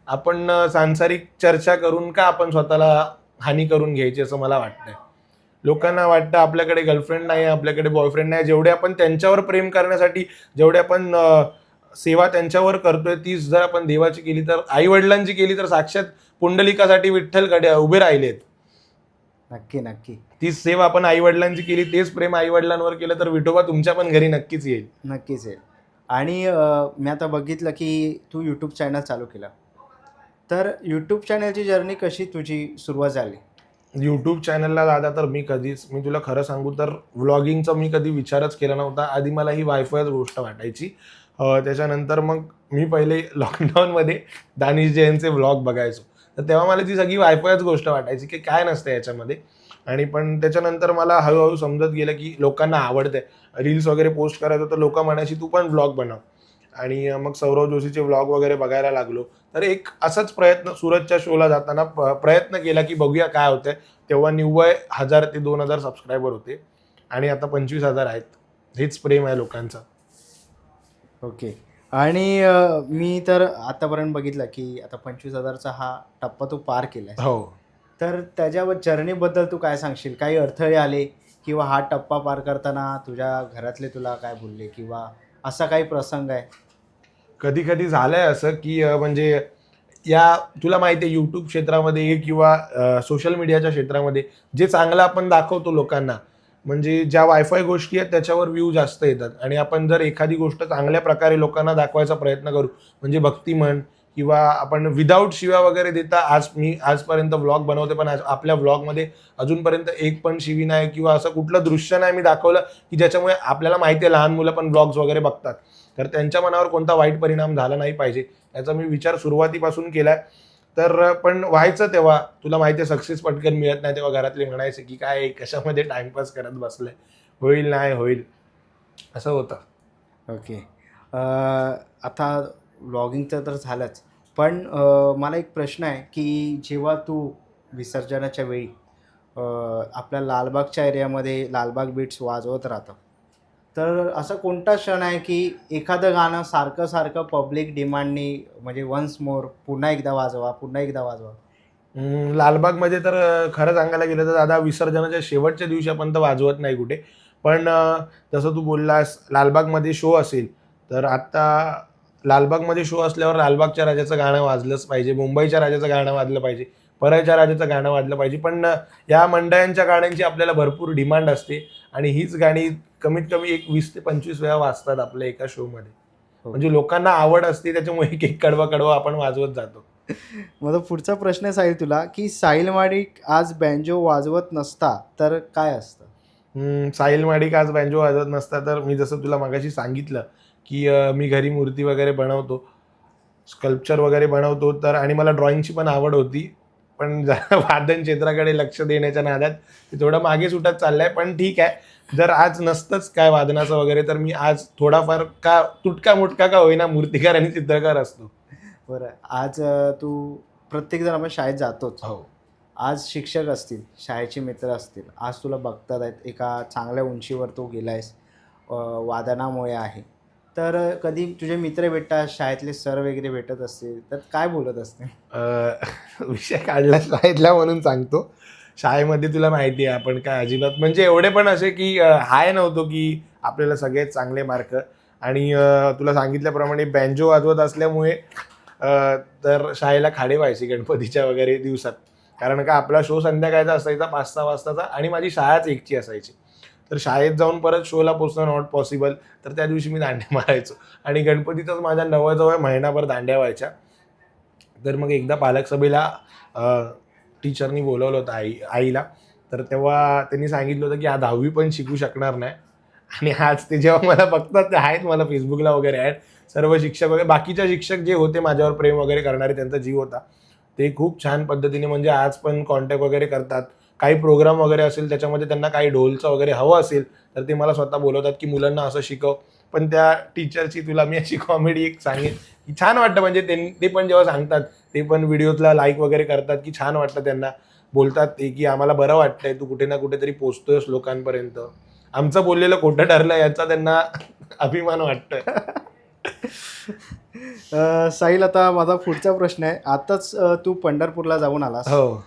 आपण सांसारिक चर्चा करून का आपण स्वतःला हानी करून घ्यायची, असं मला वाटतंय. लोकांना वाटतं आपल्याकडे गर्लफ्रेंड नाही, आपल्याकडे बॉयफ्रेंड नाही, जेवढे आपण त्यांच्यावर प्रेम करण्यासाठी, जेवढे आपण सेवा त्यांच्यावर करतोय, तीच जर आपण देवाची केली, तर आई वडिलांची केली, तर साक्षात पुंडलिकासाठी विठ्ठल उभे राहिलेत. नक्की नक्की तीच सेवा आपण आई वडिलांची केली, तेच प्रेम आई वडिलांवर केलं, तर विठोबा तुमच्या पण घरी नक्कीच येईल. नक्कीच आहे. आणि मी आता बघितलं की तू यूट्यूब चॅनल चालू केलं, तर यूट्यूब चॅनलची जर्नी कशी तुझी सुरुवात झाली? यूट्यूब चॅनलला दादा, तर मी तुला खरं सांगू तर व्लॉगिंगचा मी कधी विचारच केला नव्हता. आधी मला ही वायफायच गोष्ट वाटायची. त्याच्यानंतर मग मी पहिले लॉकडाऊनमध्ये दानिश जैनचे व्लॉग बघायचो. तर तेव्हा मला ती सगळी वायफायच गोष्ट वाटायची की काय नसतं याच्यामध्ये. आणि पण त्याच्यानंतर मला हळूहळू समजत गेलं की लोकांना आवडतंय. रील्स वगैरे पोस्ट करायचो तर लोकं म्हणायची तू पण व्लॉग बनव. आणि मग सौरव जोशीचे व्लॉग वगैरे बघायला लागलो. तर एक असाच प्रयत्न सूरजच्या शोला जाताना प्रयत्न केला की बघूया काय होतंय. तेव्हा निव्वळ 1000 ते 2000 सबस्क्रायबर होते आणि आता 25,000 आहेत. हेच प्रेम आहे लोकांचं. ओके. आणि मी तर आतापर्यंत बघितलं की आता 25,000चा हा टप्पा तू पार केलाय. हो. तर त्याच्यावर जर्नीबद्दल तू काय सांगशील? काही अडथळे आले किंवा हा टप्पा पार करताना तुझ्या घरातले तुला काय बोलले किंवा असा काही प्रसंग आहे? कधी कधी झालंय असं की म्हणजे या तुला माहिती आहे यूट्यूब क्षेत्रामध्ये किंवा सोशल मीडियाच्या क्षेत्रामध्ये जे चांगलं आपण दाखवतो लोकांना, म्हणजे ज्या वायफाय गोष्टी आहेत त्याच्यावर व्ह्यू जास्त येतात. आणि आपण जर एखादी गोष्ट चांगल्या प्रकारे लोकांना दाखवायचा प्रयत्न करू, म्हणजे भक्ती म्हण किंवा आपण विदाऊट शिव्या वगैरे देता, मी आजपर्यंत व्लॉग बनवते, पण आपल्या व्लॉगमध्ये अजूनपर्यंत एक पण शिवी नाही किंवा असं कुठलं दृश्य नाही मी दाखवलं की ज्याच्यामुळे आपल्याला माहिती आहे लहान मुलं पण व्लॉग्स वगैरे बघतात, तर त्यांच्या मनावर कोणता वाईट परिणाम झाला नाही पाहिजे याचा मी विचार सुरुवातीपासून केलाय. तर पण व्हायचं तेव्हा, तुला माहिती आहे सक्सेस पटकन मिळत नाही, तेव्हा घरातले म्हणायचे की काय कशामध्ये टाइमपास करत बसलाय, होईल नाही होईल, असं होतं. ओके. आता व्लॉगिंगचं तर झालंच. पण मला एक प्रश्न आहे की जेव्हा तू विसर्जनाच्या वेळी आपल्या लालबागच्या एरियामध्ये लालबाग बीट्स वाजवत राहतं, तर असा कोणता क्षण आहे की एखादं गाणं सारखं पब्लिक डिमांडनी म्हणजे वन्स मोर पुन्हा एकदा वाजवा, पुन्हा एकदा वाजवा? लालबागमध्ये तर खरं सांगायला गेलं तर दादा विसर्जनाच्या शेवटच्या दिवशी आपण तर वाजवत नाही कुठे. पण जसं तू बोललास लालबागमध्ये शो असेल, तर आता लालबागमध्ये शो असल्यावर लालबागच्या राजाचं गाणं वाजलंच पाहिजे, मुंबईच्या राजाचं गाणं वाजलं पाहिजे, परळच्या राजाचं गाणं वाजलं पाहिजे. पण या मंडळांच्या गाण्यांची आपल्याला भरपूर डिमांड असते आणि हीच गाणी कमीत कमी एक 20 ते 25 वेळा वाजतात आपल्या एका शोमध्ये. म्हणजे लोकांना आवड असते, त्याच्यामुळे एक एक कडवा कडवा आपण वाजवत जातो. माझा पुढचा प्रश्न आहे साहिल तुला, की साहिल माडिक आज बँजो वाजवत नसता तर काय असतं? साहिल माडिक आज बँजो वाजवत नसता तर मी जसं तुला मगाशी सांगितलं की मी घरी मूर्ती वगैरे बनवतो, स्कल्पचर वगैरे बनवतो, तर आणि मला ड्रॉइंगची पण आवड होती. पण जरा वादन क्षेत्राकडे लक्ष देण्याच्या नादात ते थोडं मागे सुटत चाललंय. पण ठीक आहे, जर आज नसतंच काय वादनाचं वगैरे, तर मी आज थोडाफार का तुटका मुटका का होईना मूर्तिकार आणि चित्रकार असतो. बरं, आज तू प्रत्येकजण आपण शाळेत जातोच. हो. आज शिक्षक असतील, शाळेचे मित्र असतील, आज तुला बघतात आहेत, एका चांगल्या उंचीवर तू गेलायस, वादनामुळे आहे. तर कधी तुझे मित्र भेटतात, शाळेतले सर वगैरे भेटत असतील, तर काय बोलत असतील? विषय काढला शाळेतला म्हणून सांगतो. शाळेमध्ये तुला माहिती आहे आपण काय अजिबात म्हणजे एवढे पण असे की हाय नव्हतो की आपल्याला सगळेच चांगले मार्क. आणि तुला सांगितल्याप्रमाणे बँजो वाजवत असल्यामुळे तर शाळेला खाडे व्हायचे गणपतीच्या वगैरे दिवसात. कारण का आपला शो संध्याकाळचा असायचा 5-6 वाजताचा आणि माझी शाळाच 1ची असायची. तर शाळेत जाऊन परत शोला पोचणं नॉट पॉसिबल. तर त्या दिवशी मी दांड्या मारायचो आणि गणपतीतच माझ्या जवळ महिनाभर दांड्या व्हायच्या. तर मग एकदा पालक सभेला टीचरनी बोलवलं होतं आईला. तर तेव्हा त्यांनी सांगितलं होतं की 10वी पण शिकू शकणार नाही. आणि आज ते जेव्हा मला बघतात, ते आहेत मला फेसबुकला वगैरे आहेत सर्व शिक्षक वगैरे, बाकीच्या शिक्षक जे होते माझ्यावर प्रेम वगैरे करणारे, त्यांचा जीव होता, ते खूप छान पद्धतीने म्हणजे आज पण कॉन्टॅक्ट वगैरे करतात. काही प्रोग्राम वगैरे असेल त्याच्यामध्ये त्यांना काही ढोलचं वगैरे हवं असेल तर ते मला स्वतः बोलवतात की मुलांना असं शिकव, पण त्या टीचरची तुला मी अशी कॉमेडी एक सांगेन की छान वाटतं, म्हणजे ते पण जेव्हा सांगतात ते पण व्हिडिओजला लाईक वगैरे करतात की छान वाटतं त्यांना, बोलतात ते की आम्हाला बरं वाटतंय, तू कुठे ना कुठेतरी पोचतोयस लोकांपर्यंत, आमचं बोललेलं खोटं ठरलं याचा त्यांना अभिमान वाटतोय. साहिल, आता माझा पुढचा प्रश्न आहे. आताच तू पंढरपूरला जाऊन आलास. हो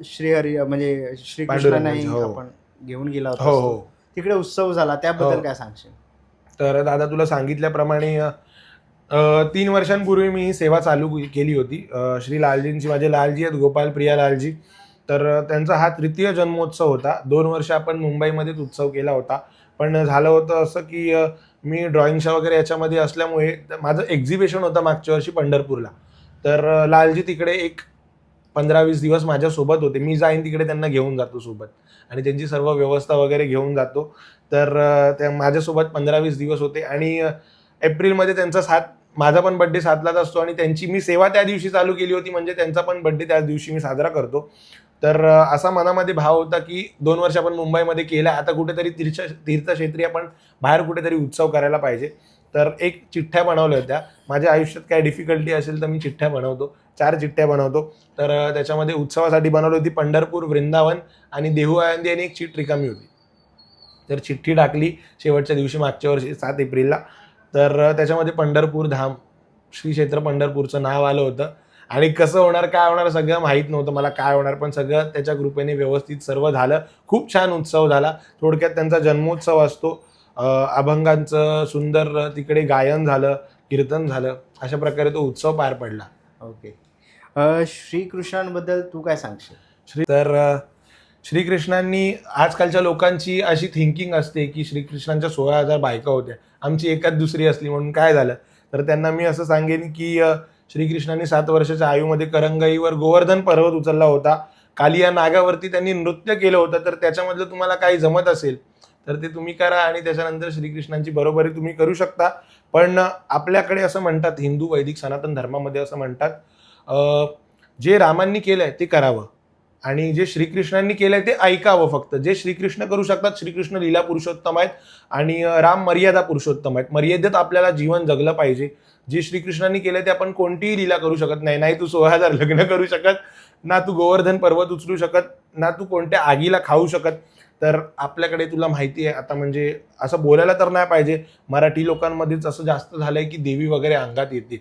श्रीहरी म्हणजे श्रीकृष्णांनाही हो. आपण घेऊन गेला हो होता. हो. तिकडे उत्सव झाला, त्याबद्दल हो. काय सांगशील? तर दादा तुला सांगितल्याप्रमाणे 3 वर्षांपूर्वी मी ही सेवा चालू केली होती. श्री लालजींची, माझे लालजी आहेत गोपाल प्रिया लालजी, तर त्यांचा हा 3य जन्मोत्सव होता. 2 वर्ष आपण मुंबईमध्येच उत्सव केला होता. पण झालं होतं असं की मी ड्रॉइंगच्या वगैरे याच्यामध्ये असल्यामुळे माझं एक्झिबिशन होतं मागच्या वर्षी पंढरपूरला. तर लालजी तिकडे एक 15-20 दिवस माझ्यासोबत होते. मी जाईन तिकडे त्यांना घेऊन जातो सोबत आणि त्यांची सर्व व्यवस्था वगैरे घेऊन जातो. तर त्या माझ्यासोबत 15-20 दिवस होते आणि एप्रिलमध्ये त्यांचा माझा पण बड्डे 7लाच असतो आणि त्यांची मी सेवा त्या दिवशी चालू केली होती, म्हणजे त्यांचा पण बड्डे त्याच दिवशी मी साजरा करतो. तर असा मनामध्ये भाव होता की 2 वर्ष आपण मुंबईमध्ये केलं, आता कुठेतरी तीर्थक्षेत्री आपण बाहेर कुठेतरी उत्सव करायला पाहिजे. तर एक चिठ्ठ्या बनवल्या होत्या. माझ्या आयुष्यात काय डिफिकल्टी असेल तर मी चिठ्ठ्या बनवतो, 4 चिठ्ठ्या बनवतो. तर त्याच्यामध्ये उत्सवासाठी बनवली होती पंढरपूर, वृंदावन आणि देहू आळंदी आणि एक चिठ्ठी रिकामी होती. तर चिठ्ठी टाकली शेवटच्या दिवशी मागच्या वर्षी 7 एप्रिलला. तर त्याच्यामध्ये पंढरपूर धाम, श्री क्षेत्र पंढरपूरचं नाव आलं होतं आणि कसं होणार काय होणार सगळं माहीत नव्हतं मला काय होणार, पण सगळं त्याच्या कृपेने व्यवस्थित सर्व झालं. खूप छान उत्सव झाला. थोडक्यात त्यांचा जन्मोत्सव असतो. अभंगांचं सुंदर तिकडे गायन झालं, कीर्तन झालं, अशा प्रकारे तो उत्सव पार पडला. ओके. श्रीकृष्णांबद्दल तू काय सांगशील? श्रीकृष्णांनी, आजकालच्या लोकांची अशी थिंकिंग असते की श्रीकृष्णांच्या 16,000 बायका होत्या, आमची एकाच दुसरी असली म्हणून काय झालं. तर त्यांना मी असं सांगेन की श्रीकृष्णांनी 7 वर्षाच्या आयुमध्ये करंगईवर गोवर्धन पर्वत उचलला होता. कालिया नागावरती त्यांनी नृत्य केलं होतं. तर त्याच्यामधलं तुम्हाला काही जमत असेल तर ते तुम्ही करा आणि त्याच्यानंतर श्रीकृष्णांची बरोबरी तुम्ही करू शकता. पण आपल्याकडे असं म्हणतात, हिंदू वैदिक सनातन धर्मामध्ये असं म्हणतात, जे रामांनी केलंय ते करावं आणि जे श्रीकृष्णांनी केलंय ते ऐकावं. फक्त जे श्रीकृष्ण करू शकतात, श्रीकृष्ण लीला पुरुषोत्तम आहेत आणि राम मर्यादा पुरुषोत्तम आहेत. मर्यादेत आपल्याला जीवन जगलं पाहिजे. जे श्रीकृष्णांनी केलंय ते आपण कोणतीही लीला करू शकत नाही. नाही तू 16,000 लग्न करू शकत, ना तू गोवर्धन पर्वत उचलू शकत, ना तू कोणत्या आगीला खाऊ शकत. तर आपल्याकडे तुला माहिती आहे आता, म्हणजे असं बोलायला तर नाही पाहिजे, मराठी लोकांमध्येच असं जास्त झालंय की देवी वगैरे अंगात येते.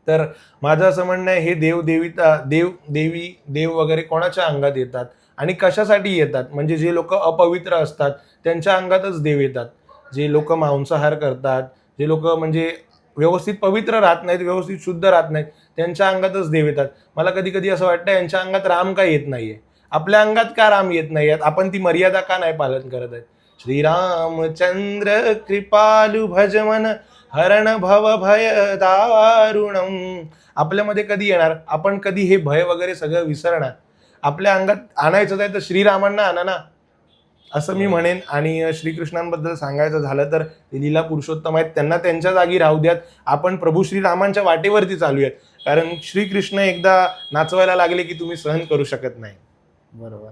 तर माझं असं म्हणणं आहे, हे देव वगैरे कोणाच्या अंगात येतात आणि कशासाठी येतात? म्हणजे जे लोक अपवित्र असतात त्यांच्या अंगातच देव येतात. जे लोक मांसाहार करतात, जे लोक म्हणजे व्यवस्थित पवित्र राहत नाहीत, व्यवस्थित शुद्ध राहत नाहीत, त्यांच्या अंगातच देव येतात. मला कधी कधी असं वाटतं यांच्या अंगात राम का येत नाहीये, आपल्या अंगात का राम येत नाहीयेत, आपण ती मर्यादा का नाही पालन करत आहेत? श्रीरामचंद्र कृपालु भजमन हरण भव भय दारुणम. आपल्यामध्ये कधी येणार, आपण कधी हे भय वगैरे सगळं विसरणार? आपल्या अंगात आणायचं आहे तर श्रीरामांना आणा ना, असं मी म्हणेन. आणि श्रीकृष्णांबद्दल सांगायचं झालं तर ते लीला पुरुषोत्तम आहेत, त्यांना त्यांच्या जागी राहू द्यात. आपण प्रभू श्रीरामांच्या वाटेवरती चालूयात, कारण श्रीकृष्ण एकदा नाचवायला लागले की तुम्ही सहन करू शकत नाही. बरोबर.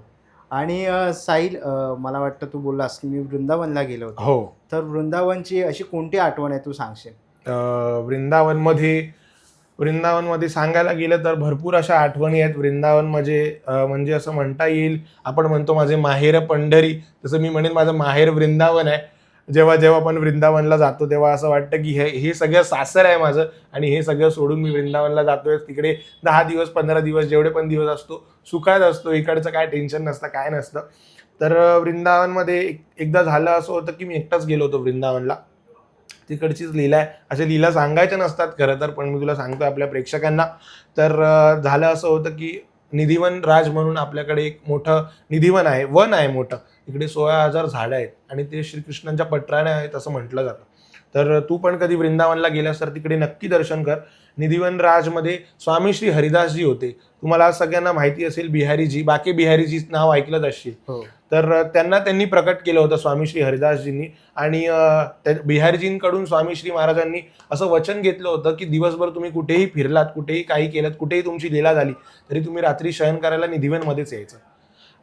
आणि साहिल, मला वाटतं तू बोललास की मी वृंदावनला गेलो होतो. हो. तर वृंदावनची अशी कोणती आठवण आहे तू सांगशील? वृंदावनमध्ये सांगायला गेलं तर भरपूर अशा आठवणी आहेत. वृंदावन म्हणजे असं म्हणता येईल, आपण म्हणतो माझे माहेर पंढरी, तसं मी म्हणेन माझं माहेर वृंदावन आहे. जेव्हा जेव्हा आपण वृंदावनला जातो तेव्हा असं वाटतं की हे सगळं सासर आहे माझं आणि हे सगळं सोडून मी वृंदावनला जातोय. तिकडे 10 दिवस 15 दिवस जेवढे पण दिवस असतो सुखात असतो, इकडचं काय टेन्शन नसतं, काय नसतं. तर वृंदावनमध्ये एकदा झालं असं होतं की मी एकटाच गेलो होतो वृंदावनला. तिकडचीच लीला आहे, अशा लीला सांगायच्या नसतात खरं तर, पण मी तुला सांगतो आपल्या प्रेक्षकांना. तर झालं असं होतं की निधिवन राज म्हणून आपल्याकडे एक मोठं निधिवन आहे, वन आहे मोठं. तिकडे 16,000 झाडं आहेत आणि ते श्रीकृष्णांच्या पत्राने आहेत असं म्हटलं जातं. तर तू पण कधी वृंदावनला गेलास तर तिकडे नक्की दर्शन कर. निधिवन राजमध्ये स्वामी श्री हरिदासजी होते. तुम्हाला आज सगळ्यांना माहिती असेल बिहारीजी, बाकी बिहारीजी नाव ऐकलंच असशील. हो. तर त्यांनी प्रकट केलं होतं स्वामी श्री हरिदासजींनी. आणि बिहारीजींकडून स्वामी श्री महाराजांनी असं वचन घेतलं होतं की दिवसभर तुम्ही कुठेही फिरलात, कुठेही काही केलं, कुठेही तुमची लीला झाली तरी तुम्ही रात्री शयन करायला निधिवनमध्येच यायचं.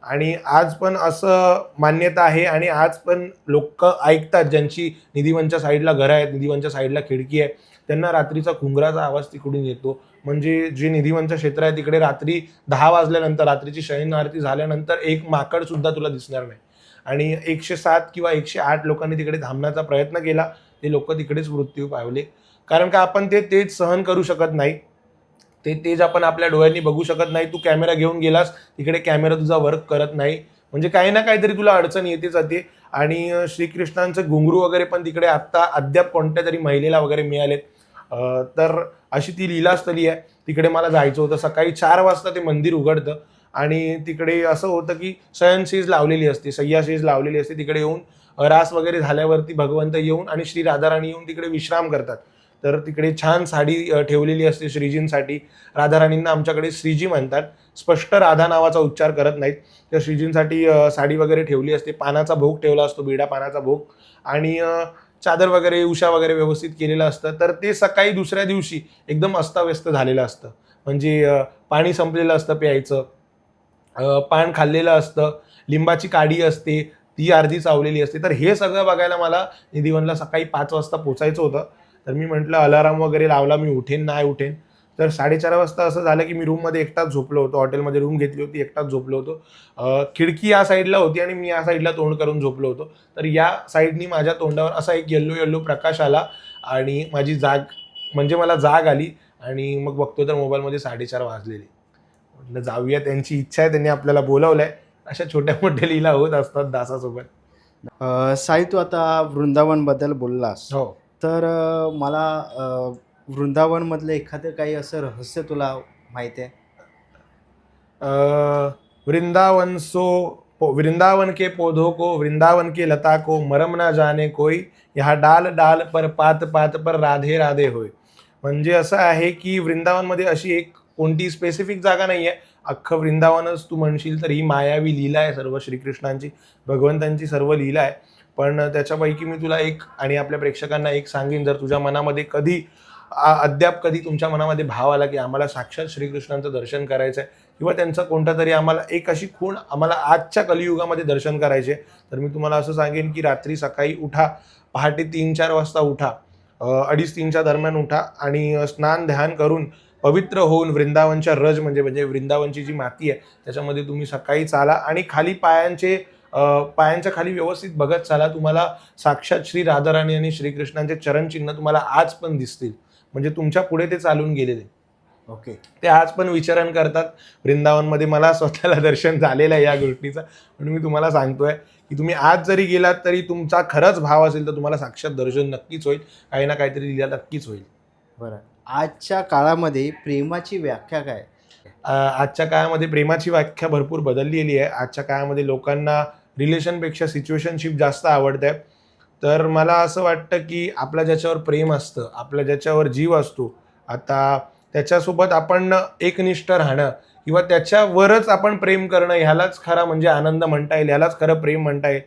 आणि आज पण असं मान्यता आहे आणि आज पण लोक ऐकतात, ज्यांची निधिवनच्या साईडला घरं आहेत, निधिवनच्या साईडला खिडकी आहे, त्यांना रात्रीचा घुंगराचा आवाज तिकडून येतो. म्हणजे जे निधिवनचं क्षेत्र आहे तिकडे रात्री 10 वाजल्यानंतर, रात्रीची शयन आरती झाल्यानंतर एक माकड सुद्धा तुला दिसणार नाही. आणि 107 किंवा 108 लोकांनी तिकडे थांबण्याचा प्रयत्न केला, ते लोक तिकडेच मृत्यू पावले. कारण का आपण तेच सहन करू शकत नाही, तेच आपण आपल्या डोळ्यांनी बघू शकत नाही. तू कॅमेरा घेऊन गेलास तिकडे, कॅमेरा तुझा वर्क करत नाही, म्हणजे काही ना काहीतरी तुला अडचण येते जाते. आणि श्रीकृष्णांचं घुंगरू वगैरे पण तिकडे आत्ता अद्याप कोणत्या तरी महिलेला वगैरे मिळालेत. तर अशी ती लीलास्थली आहे. तिकडे मला जायचं होतं. सकाळी 4 वाजता ते मंदिर उघडतं आणि तिकडे असं होतं की शयनशीज लावलेली असते, शय्याशीज लावलेली असते. तिकडे येऊन रास वगैरे झाल्यावरती भगवंत येऊन आणि श्री राधाराणी येऊन तिकडे विश्राम करतात. तर तिकडे छान साडी ठेवलेली असते श्रीजींसाठी. राधाराणींना आमच्याकडे श्रीजी म्हणतात, स्पष्ट राधा नावाचा उच्चार करत नाहीत. त्या श्रीजींसाठी साडी वगैरे ठेवली असते, पानाचा भोग ठेवला असतो, बिडा पानाचा भोग, आणि चादर वगैरे, उशा वगैरे व्यवस्थित केलेलं असतं. तर ते सकाळी दुसऱ्या दिवशी एकदम अस्ताव्यस्त झालेलं असतं. म्हणजे पाणी संपलेलं असतं प्यायचं, पान खाल्लेलं असतं, लिंबाची काडी असते ती अर्धी चावलेली असते. तर हे सगळं बघायला मला निधिवनला सकाळी 5 वाजता पोचायचं होतं. तर मी म्हटलं अलाराम वगैरे लावला, मी उठेन नाही उठेन. तर 4:30 वाजता असं झालं की मी रूममध्ये एकटाच झोपलो होतो. हॉटेलमध्ये रूम घेतली होती, एकटाच झोपलो होतो. खिडकी या साईडला होती आणि मी या साईडला तोंड करून झोपलो होतो. तर या साईडनी माझ्या तोंडावर असा एक येल्लो प्रकाश आला आणि माझी म्हणजे मला जाग आली. आणि मग बघतो तर मोबाईलमध्ये 4:30 वाजलेले. म्हटलं जाऊया, त्यांची इच्छा आहे, त्यांनी आपल्याला बोलावलंय. अशा छोट्या मोठ्या लीला होत असतात दासासोबत. साई, तू आता वृंदावनबद्दल बोललास, हो. तर मला वृंदावनमधलं एखादं काही असं रहस्य तुला माहिती आहे? वृंदावन के पौधों को, वृंदावन के लता को मरम ना जाने कोई, यहाँ डाल डाल पर पात पात पर राधे राधे होय. म्हणजे असं आहे की वृंदावनमध्ये अशी एक कोणती स्पेसिफिक जागा नाही आहे. अख्खं वृंदावनच तू म्हणशील तर ही मायावी लीला आहे, सर्व श्रीकृष्णांची, भगवंतांची सर्व लीला आहे. पण त्याच्यापैकी मी तुला एक आणि आपल्या प्रेक्षकांना एक सांगेन, जर तुझ्या मनामध्ये कधी अद्याप कधी तुमच्या मनामध्ये भाव आला की आम्हाला साक्षात श्रीकृष्णांचं दर्शन करायचं आहे किंवा त्यांचं कोणता तरी आम्हाला एक अशी खूण आम्हाला आजच्या कलियुगामध्ये दर्शन करायचे, तर मी तुम्हाला असं सांगेन की रात्री सकाळी उठा, पहाटे 3-4 वाजता उठा, 2:30-3च्या दरम्यान उठा आणि स्नान ध्यान करून पवित्र होऊन वृंदावनच्या रज म्हणजे वृंदावनची जी माती आहे त्याच्यामध्ये तुम्ही सकाळी चाला आणि खाली पायांच्या खाली व्यवस्थित बघत चाला. तुम्हाला साक्षात श्री राधाराणी आणि श्रीकृष्णांचे चरणचिन्ह तुम्हाला आज पण दिसतील. म्हणजे तुमच्या पुढे ते चालून गेलेले. ओके. ते आज पण विचरण करतात वृंदावनमध्ये. मला स्वतःला दर्शन झालेलं आहे या गोष्टीचं, म्हणून मी तुम्हाला सांगतोय की तुम्ही आज जरी गेलात तरी तुमचा खरंच भाव असेल तर तुम्हाला साक्षात दर्शन नक्कीच होईल, काही ना काहीतरी लिहिला नक्कीच होईल. बरं, आजच्या काळामध्ये प्रेमाची व्याख्या काय? आजच्या काळामध्ये प्रेमाची व्याख्या भरपूर बदललेली आहे. आजच्या काळामध्ये लोकांना रिलेशनपेक्षा सिच्युएशनशिप जास्त आवडते. तर मला असं वाटतं की आपलं ज्याच्यावर प्रेम असतं, आपला ज्याच्यावर जीव असतो, आता त्याच्यासोबत आपण एकनिष्ठ राहणं किंवा त्याच्यावरच आपण प्रेम करणं, ह्यालाच खरा म्हणजे आनंद म्हणता येईल, ह्यालाच खरं प्रेम म्हणता येईल.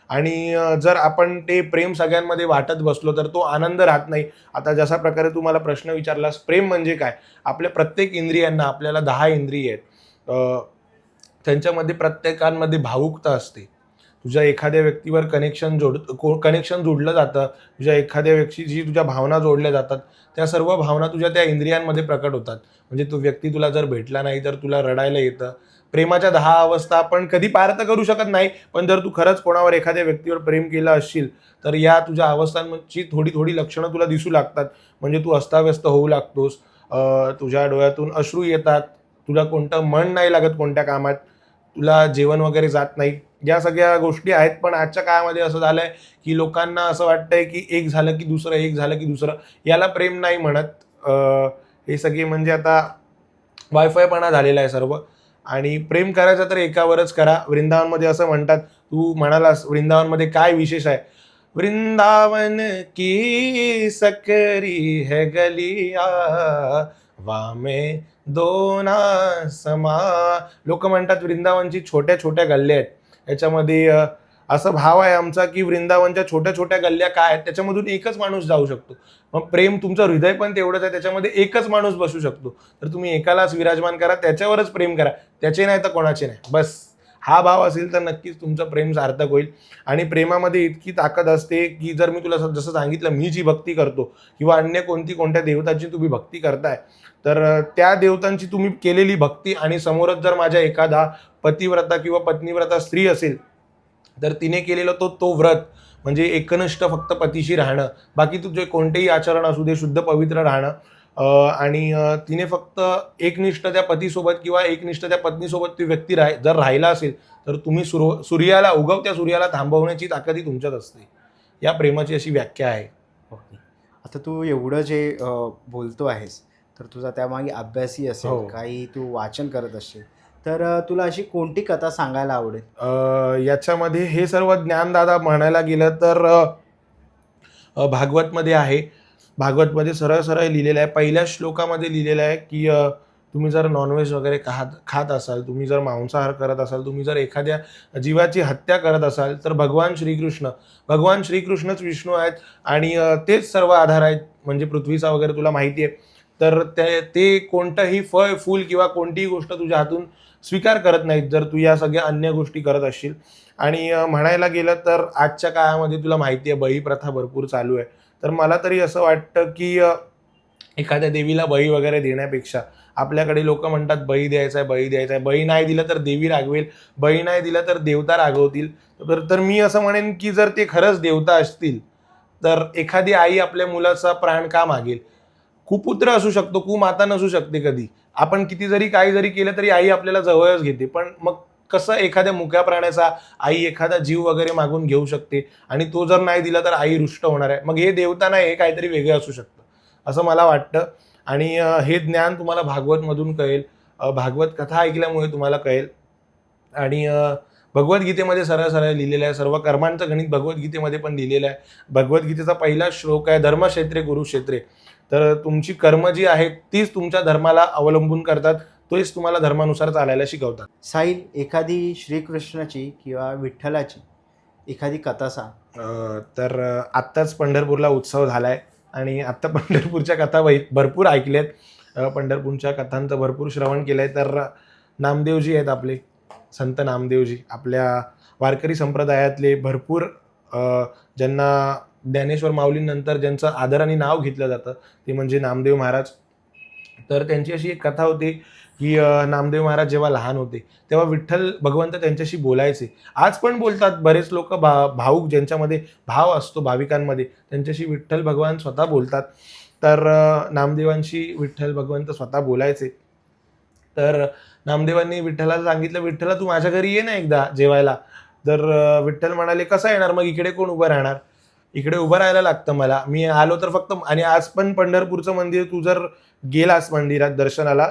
आणि जर आपण ते प्रेम सगळ्यांमध्ये वाटत बसलो तर तो आनंद राहत नाही. आता जशा प्रकारे तू मला प्रश्न विचारलास, प्रेम म्हणजे काय? आपल्या प्रत्येक इंद्रियांना, आपल्याला 10 इंद्रिय आहेत, त्यांच्यामध्ये प्रत्येकांमध्ये भावुकता असते. तुझ्या एखाद्या व्यक्तीवर कनेक्शन जोडलं जातं, तुझ्या एखाद्या व्यक्तीची तुझ्या भावना जोडल्या जातात, त्या सर्व भावना तुझ्या त्या इंद्रियांमध्ये प्रकट होतात. म्हणजे तो व्यक्ती तुला जर भेटला नाही तर तुला रडायला येतं. प्रेमाच्या 10 अवस्था आपण कधी पार तर करू शकत नाही, पण जर तू खरंच कोणावर एखाद्या व्यक्तीवर प्रेम केलं असशील तर या तुझ्या अवस्थांची थोडी थोडी लक्षणं तुला दिसू लागतात. म्हणजे तू अस्ताव्यस्त होऊ लागतोस, तुझ्या डोळ्यातून अश्रू येतात, तुला कोणतं मन नाही लागत कोणत्या कामात, तुला जेवण वगैरे जात नाही. या सगळ्या गोष्टी आहेत. पण आजच्या काळामध्ये असं झालंय की लोकांना असं वाटतंय की एक झालं की दुसरं, एक झालं की दुसरं, याला प्रेम नाही म्हणत. हे सगळे म्हणजे आता वायफायपणा झालेला आहे सर्व. आणि प्रेम करायचं तर एकावरच करा. वृंदावनमध्ये असं म्हणतात, तू म्हणालास वृंदावनमध्ये काय विशेष आहे? वृंदावन की सकरी है गलिया, वामे दोना समा. लोक म्हणतात वृंदावनची छोट्या छोट्या गल्ल्या आहेत. याच्यामध्ये असं भाव आहे आमचा की वृंदावनच्या छोट्या छोट्या गल्ल्या काय आहेत, त्याच्यामधून एकच माणूस जाऊ शकतो. मग प्रेम, तुमचं हृदय पण तेवढंच आहे, त्याच्यामध्ये एकच माणूस बसू शकतो. तर तुम्ही एकालाच विराजमान करा, त्याच्यावरच प्रेम करा, त्याचे नाही तर कोणाचे नाही, बस. हा भाव असेल तर नक्कीच तुमचं प्रेम सार्थक होईल. आणि प्रेमामध्ये इतकी ताकद असते की जर मी तुला जसं सांगितलं, मी जी भक्ती करतो किंवा अन्य कोणत्या देवताची तुम्ही भक्ती करताय, तर त्या देवतांची तुम्ही केलेली भक्ती आणि समोरच जर माझ्या एखादा पतिव्रता किंवा पत्नीव्रता स्त्री असेल, तर तिने केलेलं तो तो व्रत म्हणजे एकनिष्ठ फक्त पतीशी राहणं, बाकी तुझे कोणतेही आचरण असू दे, शुद्ध पवित्र राहणं, आणि तिने फक्त एकनिष्ठ त्या पतीसोबत किंवा एकनिष्ठ त्या पत्नीसोबत ती व्यक्ती जर राहिला असेल, तर तुम्ही सूर्याला, उगवत्या सूर्याला थांबवण्याची ताकद ही तुमच्यात असते. या प्रेमाची अशी व्याख्या आहे. ओके. आता तू एवढं जे बोलतो आहेस, तर तुझा त्यामागे अभ्यासही असेल, हो. काही तू वाचन करत असशील. तर तुला अशी कोणती कथा सांगायला आवडेल? याच्यामध्ये हे सर्व ज्ञानदादा म्हणायला गेलं तर भागवतमध्ये आहे. भागवतमध्ये सरळ सरळ लिहिलेलं आहे. पहिल्या श्लोकामध्ये लिहिलेलं आहे की तुम्ही जर नॉनव्हेज वगैरे खात असाल, तुम्ही जर मांसाहार करत असाल, तुम्ही जर एखाद्या जीवाची हत्या करत असाल, तर भगवान श्रीकृष्णच विष्णू आहेत आणि तेच सर्व आधार आहेत. म्हणजे पृथ्वीचा वगैरे तुला माहिती आहे. तर ते कोणतंही फळ, फूल किंवा कोणतीही गोष्ट तुझ्या हातून स्वीकार करत नाहीत, जर तू या सगळ्या अन्य गोष्टी करत असशील. आणि म्हणायला गेलं तर आजच्या काळामध्ये तुला माहिती आहे बळी प्रथा भरपूर चालू आहे. तर मला तरी असं वाटतं की एखाद्या देवीला बळी वगैरे देण्यापेक्षा आपल्याकडे लोक म्हणतात बळी द्यायचा आहे, बळी द्यायचा आहे. बळी नाही दिलं तर देवी रागवेल, बळी नाही दिला तर देवता रागवतील. तर मी असं म्हणेन की जर ते खरंच देवता असतील, तर एखादी आई आपल्या मुलाचा प्राण का मागेल? कुपुत्र असू शकतो, कुमाता नसू शकते कधी. आपण किती जरी काही जरी केलं तरी आई आपल्याला जवळच घेते. पण मग कसं एखाद्या मुक्या प्राण्याचा आई एखादा जीव वगैरे मागून घेऊ शकते आणि तो जर नाही दिला तर आई रुष्ट होणार आहे. मग हे देवता नाही, हे काहीतरी वेगळं असू शकतं असं मला वाटतं. आणि हे ज्ञान तुम्हाला भागवतमधून कळेल, भागवत कथा ऐकल्यामुळे तुम्हाला कळेल. आणि भगवद्गीतेमध्ये सरळ सरळ लिहिलेलं आहे, सर्व कर्मांचं गणित भगवद्गीतेमध्ये पण लिहिलेलं आहे. भगवद्गीतेचा पहिला श्लोक आहे, धर्मक्षेत्रे कुरुक्षेत्रे. तर तुमची कर्म जी आहेत तीच तुमच्या धर्माला अवलंबून करतात, तोच तुम्हाला धर्मानुसार चालायला शिकवतात. साहिल, एखादी श्रीकृष्णाची किंवा विठ्ठलाची एखादी कथा सांग. तर आत्ताच पंढरपूरला उत्सव झालाय आणि आत्ता पंढरपूरच्या कथा भरपूर ऐकल्यात. पंढरपूरच्या कथांचं भरपूर श्रवण केलंय. तर नामदेवजी आहेत आपले, संत नामदेवजी, आपल्या वारकरी संप्रदायातले भरपूर ज्यांना ज्ञानेश्वर माऊलींनंतर ज्यांचं आदराने नाव घेतलं जातं ते म्हणजे नामदेव महाराज. तर त्यांची अशी एक कथा होती की नामदेव महाराज जेव्हा लहान होते तेव्हा विठ्ठल भगवंत त्यांच्याशी बोलायचे. आज पण बोलतात बरेच लोक, भाऊक ज्यांच्यामध्ये भाव असतो भाविकांमध्ये, त्यांच्याशी विठ्ठल भगवान स्वतः बोलतात. तर नामदेवांशी विठ्ठल भगवंत स्वतः बोलायचे. तर नामदेवांनी विठ्ठलाला सांगितलं, विठ्ठला तू माझ्या घरी ये ना एकदा जेवायला. तर विठ्ठल म्हणाले, कसं येणार मग, इकडे कोण उभं राहणार, इकडे उभं राहायला लागतं मला, मी आलो तर फक्त. आणि आज पण पंढरपूरचं मंदिर तू जर गेलास मंदिरात दर्शनाला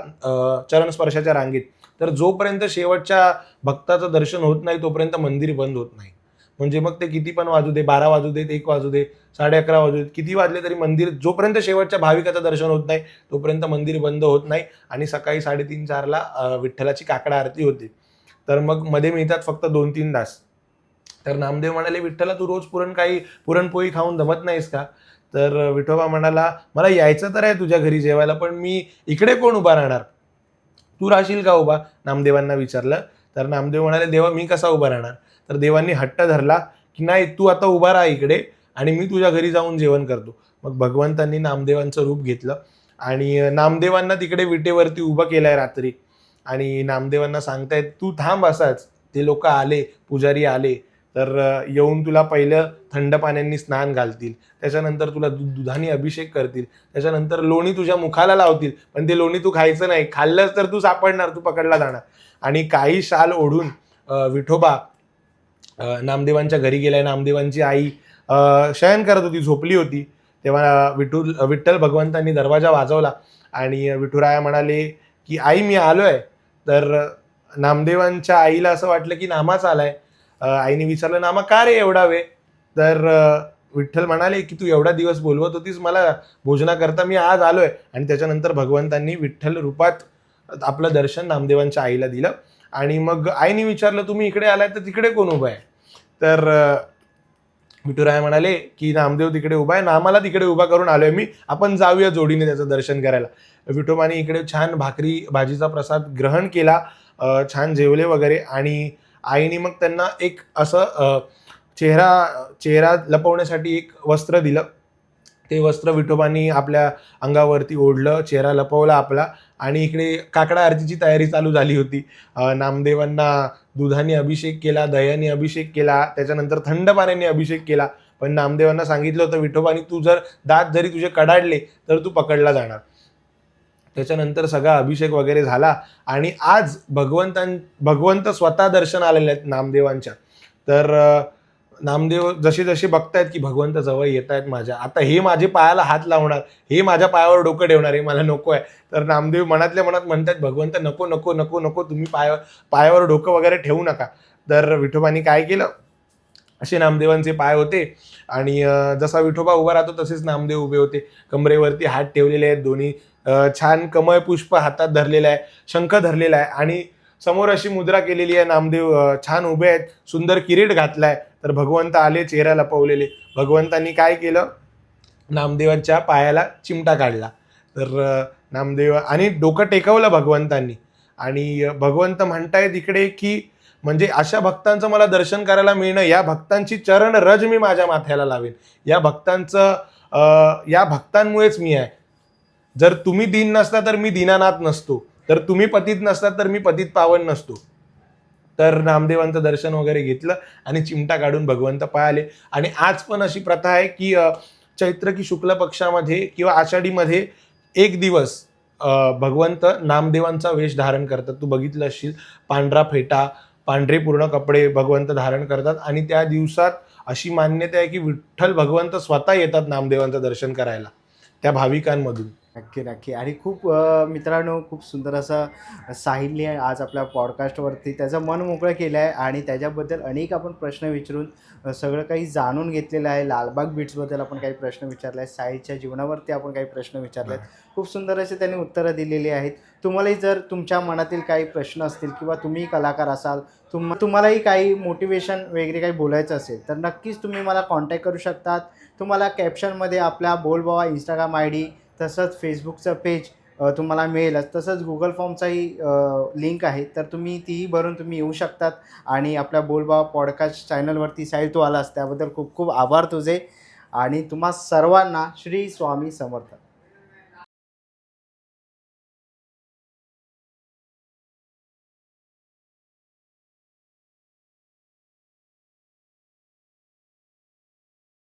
चरणस्पर्शाच्या रांगेत, तर जोपर्यंत शेवटच्या भक्ताचं दर्शन होत नाही तोपर्यंत मंदिर बंद होत नाही. म्हणजे मग ते किती पण वाजू दे, 12 वाजू देत, 1 वाजू दे, 11:30 वाजू देत, किती वाजले तरी मंदिर, जोपर्यंत शेवटच्या भाविकाचं दर्शन होत नाही तोपर्यंत मंदिर बंद होत नाही. आणि सकाळी 3:30-4ला विठ्ठलाची काकडा आरती होते. तर मग मध्ये मिळतात फक्त 2-3 तास. तर नामदेव म्हणाले, विठ्ठला तू रोज पुरणपोळी खाऊन जमत नाहीस का? तर विठोबा म्हणाला, मला यायचं तर आहे तुझ्या घरी जेवायला, पण मी इकडे कोण उभा राहणार, तू राहशील का उभा? नामदेवांना विचारलं. तर नामदेव म्हणाले, देवा मी कसा उभा राहणार? तर देवांनी हट्ट धरला की नाही, तू आता उभा राहा इकडे आणि मी तुझ्या घरी जाऊन जेवण करतो. मग भगवंतांनी नामदेवांचं रूप घेतलं आणि नामदेवांना तिकडे विटेवरती उभं केलंय रात्री. आणि नामदेवांना सांगतायत, तू थांब असाच. ते लोक आले, पुजारी आले, तर येऊन तुला पहिलं थंड पाण्यांनी स्नान घालतील, त्याच्यानंतर तुला दुधाने अभिषेक करतील, त्याच्यानंतर लोणी तुझ्या मुखाला लावतील, पण ते लोणी तू खायचं नाही, खाल्लंच तर तू सापडणार, तू पकडला जाणार. आणि काही शाल ओढून विठोबा नामदेवांच्या घरी गेलाय. नामदेवांची आई शयन करत होती, झोपली होती. तेव्हा विठ्ठल भगवंतांनी दरवाजा वाजवला आणि विठुराया म्हणाले की आई मी आलोय. तर नामदेवांच्या आईला असं वाटलं की नामाच आलाय. आईने विचारलं, नामा का रे एवढा वेळ? तर विठ्ठल म्हणाले की तू एवढा दिवस बोलवत होतीस मला भोजनाकरता, मी आज आलोय. आणि त्याच्यानंतर भगवंतांनी विठ्ठल रूपात आपलं दर्शन नामदेवांच्या आईला दिलं. आणि मग आईने विचारलं, तुम्ही इकडे आलाय तर तिकडे कोण उभा आहे? तर विठुराय म्हणाले की नामदेव तिकडे उभा आहे, नामाला तिकडे उभा करून आलोय मी, आपण जाऊया जोडीने त्याचं दर्शन करायला. विठोबाने इकडे छान भाकरी भाजीचा प्रसाद ग्रहण केला, छान जेवले वगैरे. आणि आईने मग त्यांना एक असं चेहरा लपवण्यासाठी एक वस्त्र दिलं. ते वस्त्र विठोबांनी आपल्या अंगावरती ओढलं, चेहरा लपवला आपला आणि इकडे काकडा आरतीची तयारी चालू झाली होती. नामदेवांना दुधाने अभिषेक केला, दह्याने अभिषेक केला, त्याच्यानंतर थंड पाण्याने अभिषेक केला. पण नामदेवांना सांगितलं होतं विठोबांनी, तू जर दात जरी तुझे कडाडले तर तू पकडला जाणार. त्याच्यानंतर सगळा अभिषेक वगैरे झाला आणि आज भगवंत स्वतः दर्शन आलेले आहेत नामदेवांच्या. तर नामदेव जसे जसे बघतायत की भगवंत जवळ येत आहेत माझ्या, आता हे माझे पायाला हात लावणार, हे माझ्या पायावर डोकं ठेवणार, हे मला नको आहे. तर नामदेव मनातल्या मनात म्हणतात भगवंत नको नको नको नको, तुम्ही पायावर डोकं वगैरे ठेवू नका. तर विठोबानी काय केलं, असे नामदेवांचे पाय होते आणि जसा विठोबा उभा राहतो तसेच नामदेव उभे होते. कमरेवरती हात ठेवलेले आहेत दोन्ही, छान कमळ पुष्प हातात धरलेलं आहे, शंख धरलेला आहे आणि समोर अशी मुद्रा केलेली आहे. नामदेव छान उभे आहेत, सुंदर किरीट घातलाय. तर भगवंत आले चेहरा लपवलेले. भगवंतांनी काय केलं, नामदेवांच्या पायाला चिमटा काढला. तर नामदेव आणि डोकं टेकवलं भगवंतांनी आणि भगवंत म्हणतायत इकडे की म्हणजे अशा भक्तांचं मला दर्शन करायला मिळणं, या भक्तांची चरण रज मी माझ्या माथ्याला लावेन, या भक्तांमुळेच मी आहे. जर तुम्ही दीन नसता तर मी दीनानाथ नसतो, तर तुम्ही पतित नसता तर मी पतित पावन नसतो. तर नामदेवांचं दर्शन वगैरे घेतलं आणि चिमटा काढून भगवंत पळाले. आणि आज पण अशी प्रथा आहे की चैत्र की शुक्ल पक्षामध्ये किंवा आषाढीमध्ये एक दिवस भगवंत नामदेवांचा वेश धारण करतात. तू बघितलं असशील, पांढरा फेटा, पांढरे पूर्ण कपडे भगवंत धारण करतात आणि त्या दिवसात अशी मान्यता आहे की विठ्ठल भगवंत स्वतः येतात नामदेवांचं दर्शन करायला त्या भाविकांमधून. नक्की नक्की. आणि खूप मित्रांनो, खूप सुंदर असं साहिलने आज आपल्या पॉडकास्टवरती त्याचं मन मोकळं केलं आहे आणि त्याच्याबद्दल अनेक आपण प्रश्न विचारून सगळं काही जाणून घेतलेलं आहे. लालबाग बीट्सबद्दल आपण काही प्रश्न विचारले आहेत, साहिलच्या जीवनावरती आपण काही प्रश्न विचारले आहेत. खूप सुंदर असे त्यांनी उत्तरं दिलेली आहेत. तुम्हालाही जर तुमच्या मनातील काही प्रश्न असतील किंवा तुम्ही कलाकार असाल, तुम्हालाही काही मोटिवेशन वगैरे काही बोलायचं असेल तर नक्कीच तुम्ही मला कॉन्टॅक्ट करू शकतात. तुम्हाला कॅप्शनमध्ये आपल्या बोलबाबा इंस्टाग्राम ID तसंच फेसबुकचं पेज तुम्हाला मिळेलच. तसंच गुगल फॉर्मचाही लिंक आहे, तर तुम्ही तीही भरून तुम्ही येऊ शकतात. आणि आपल्या बोलबाबा पॉडकास्ट चॅनलवरती साहिल तू आलास त्याबद्दल खूप खूप आभार तुझे. आणि तुम्हा सर्वांना श्री स्वामी समर्थ.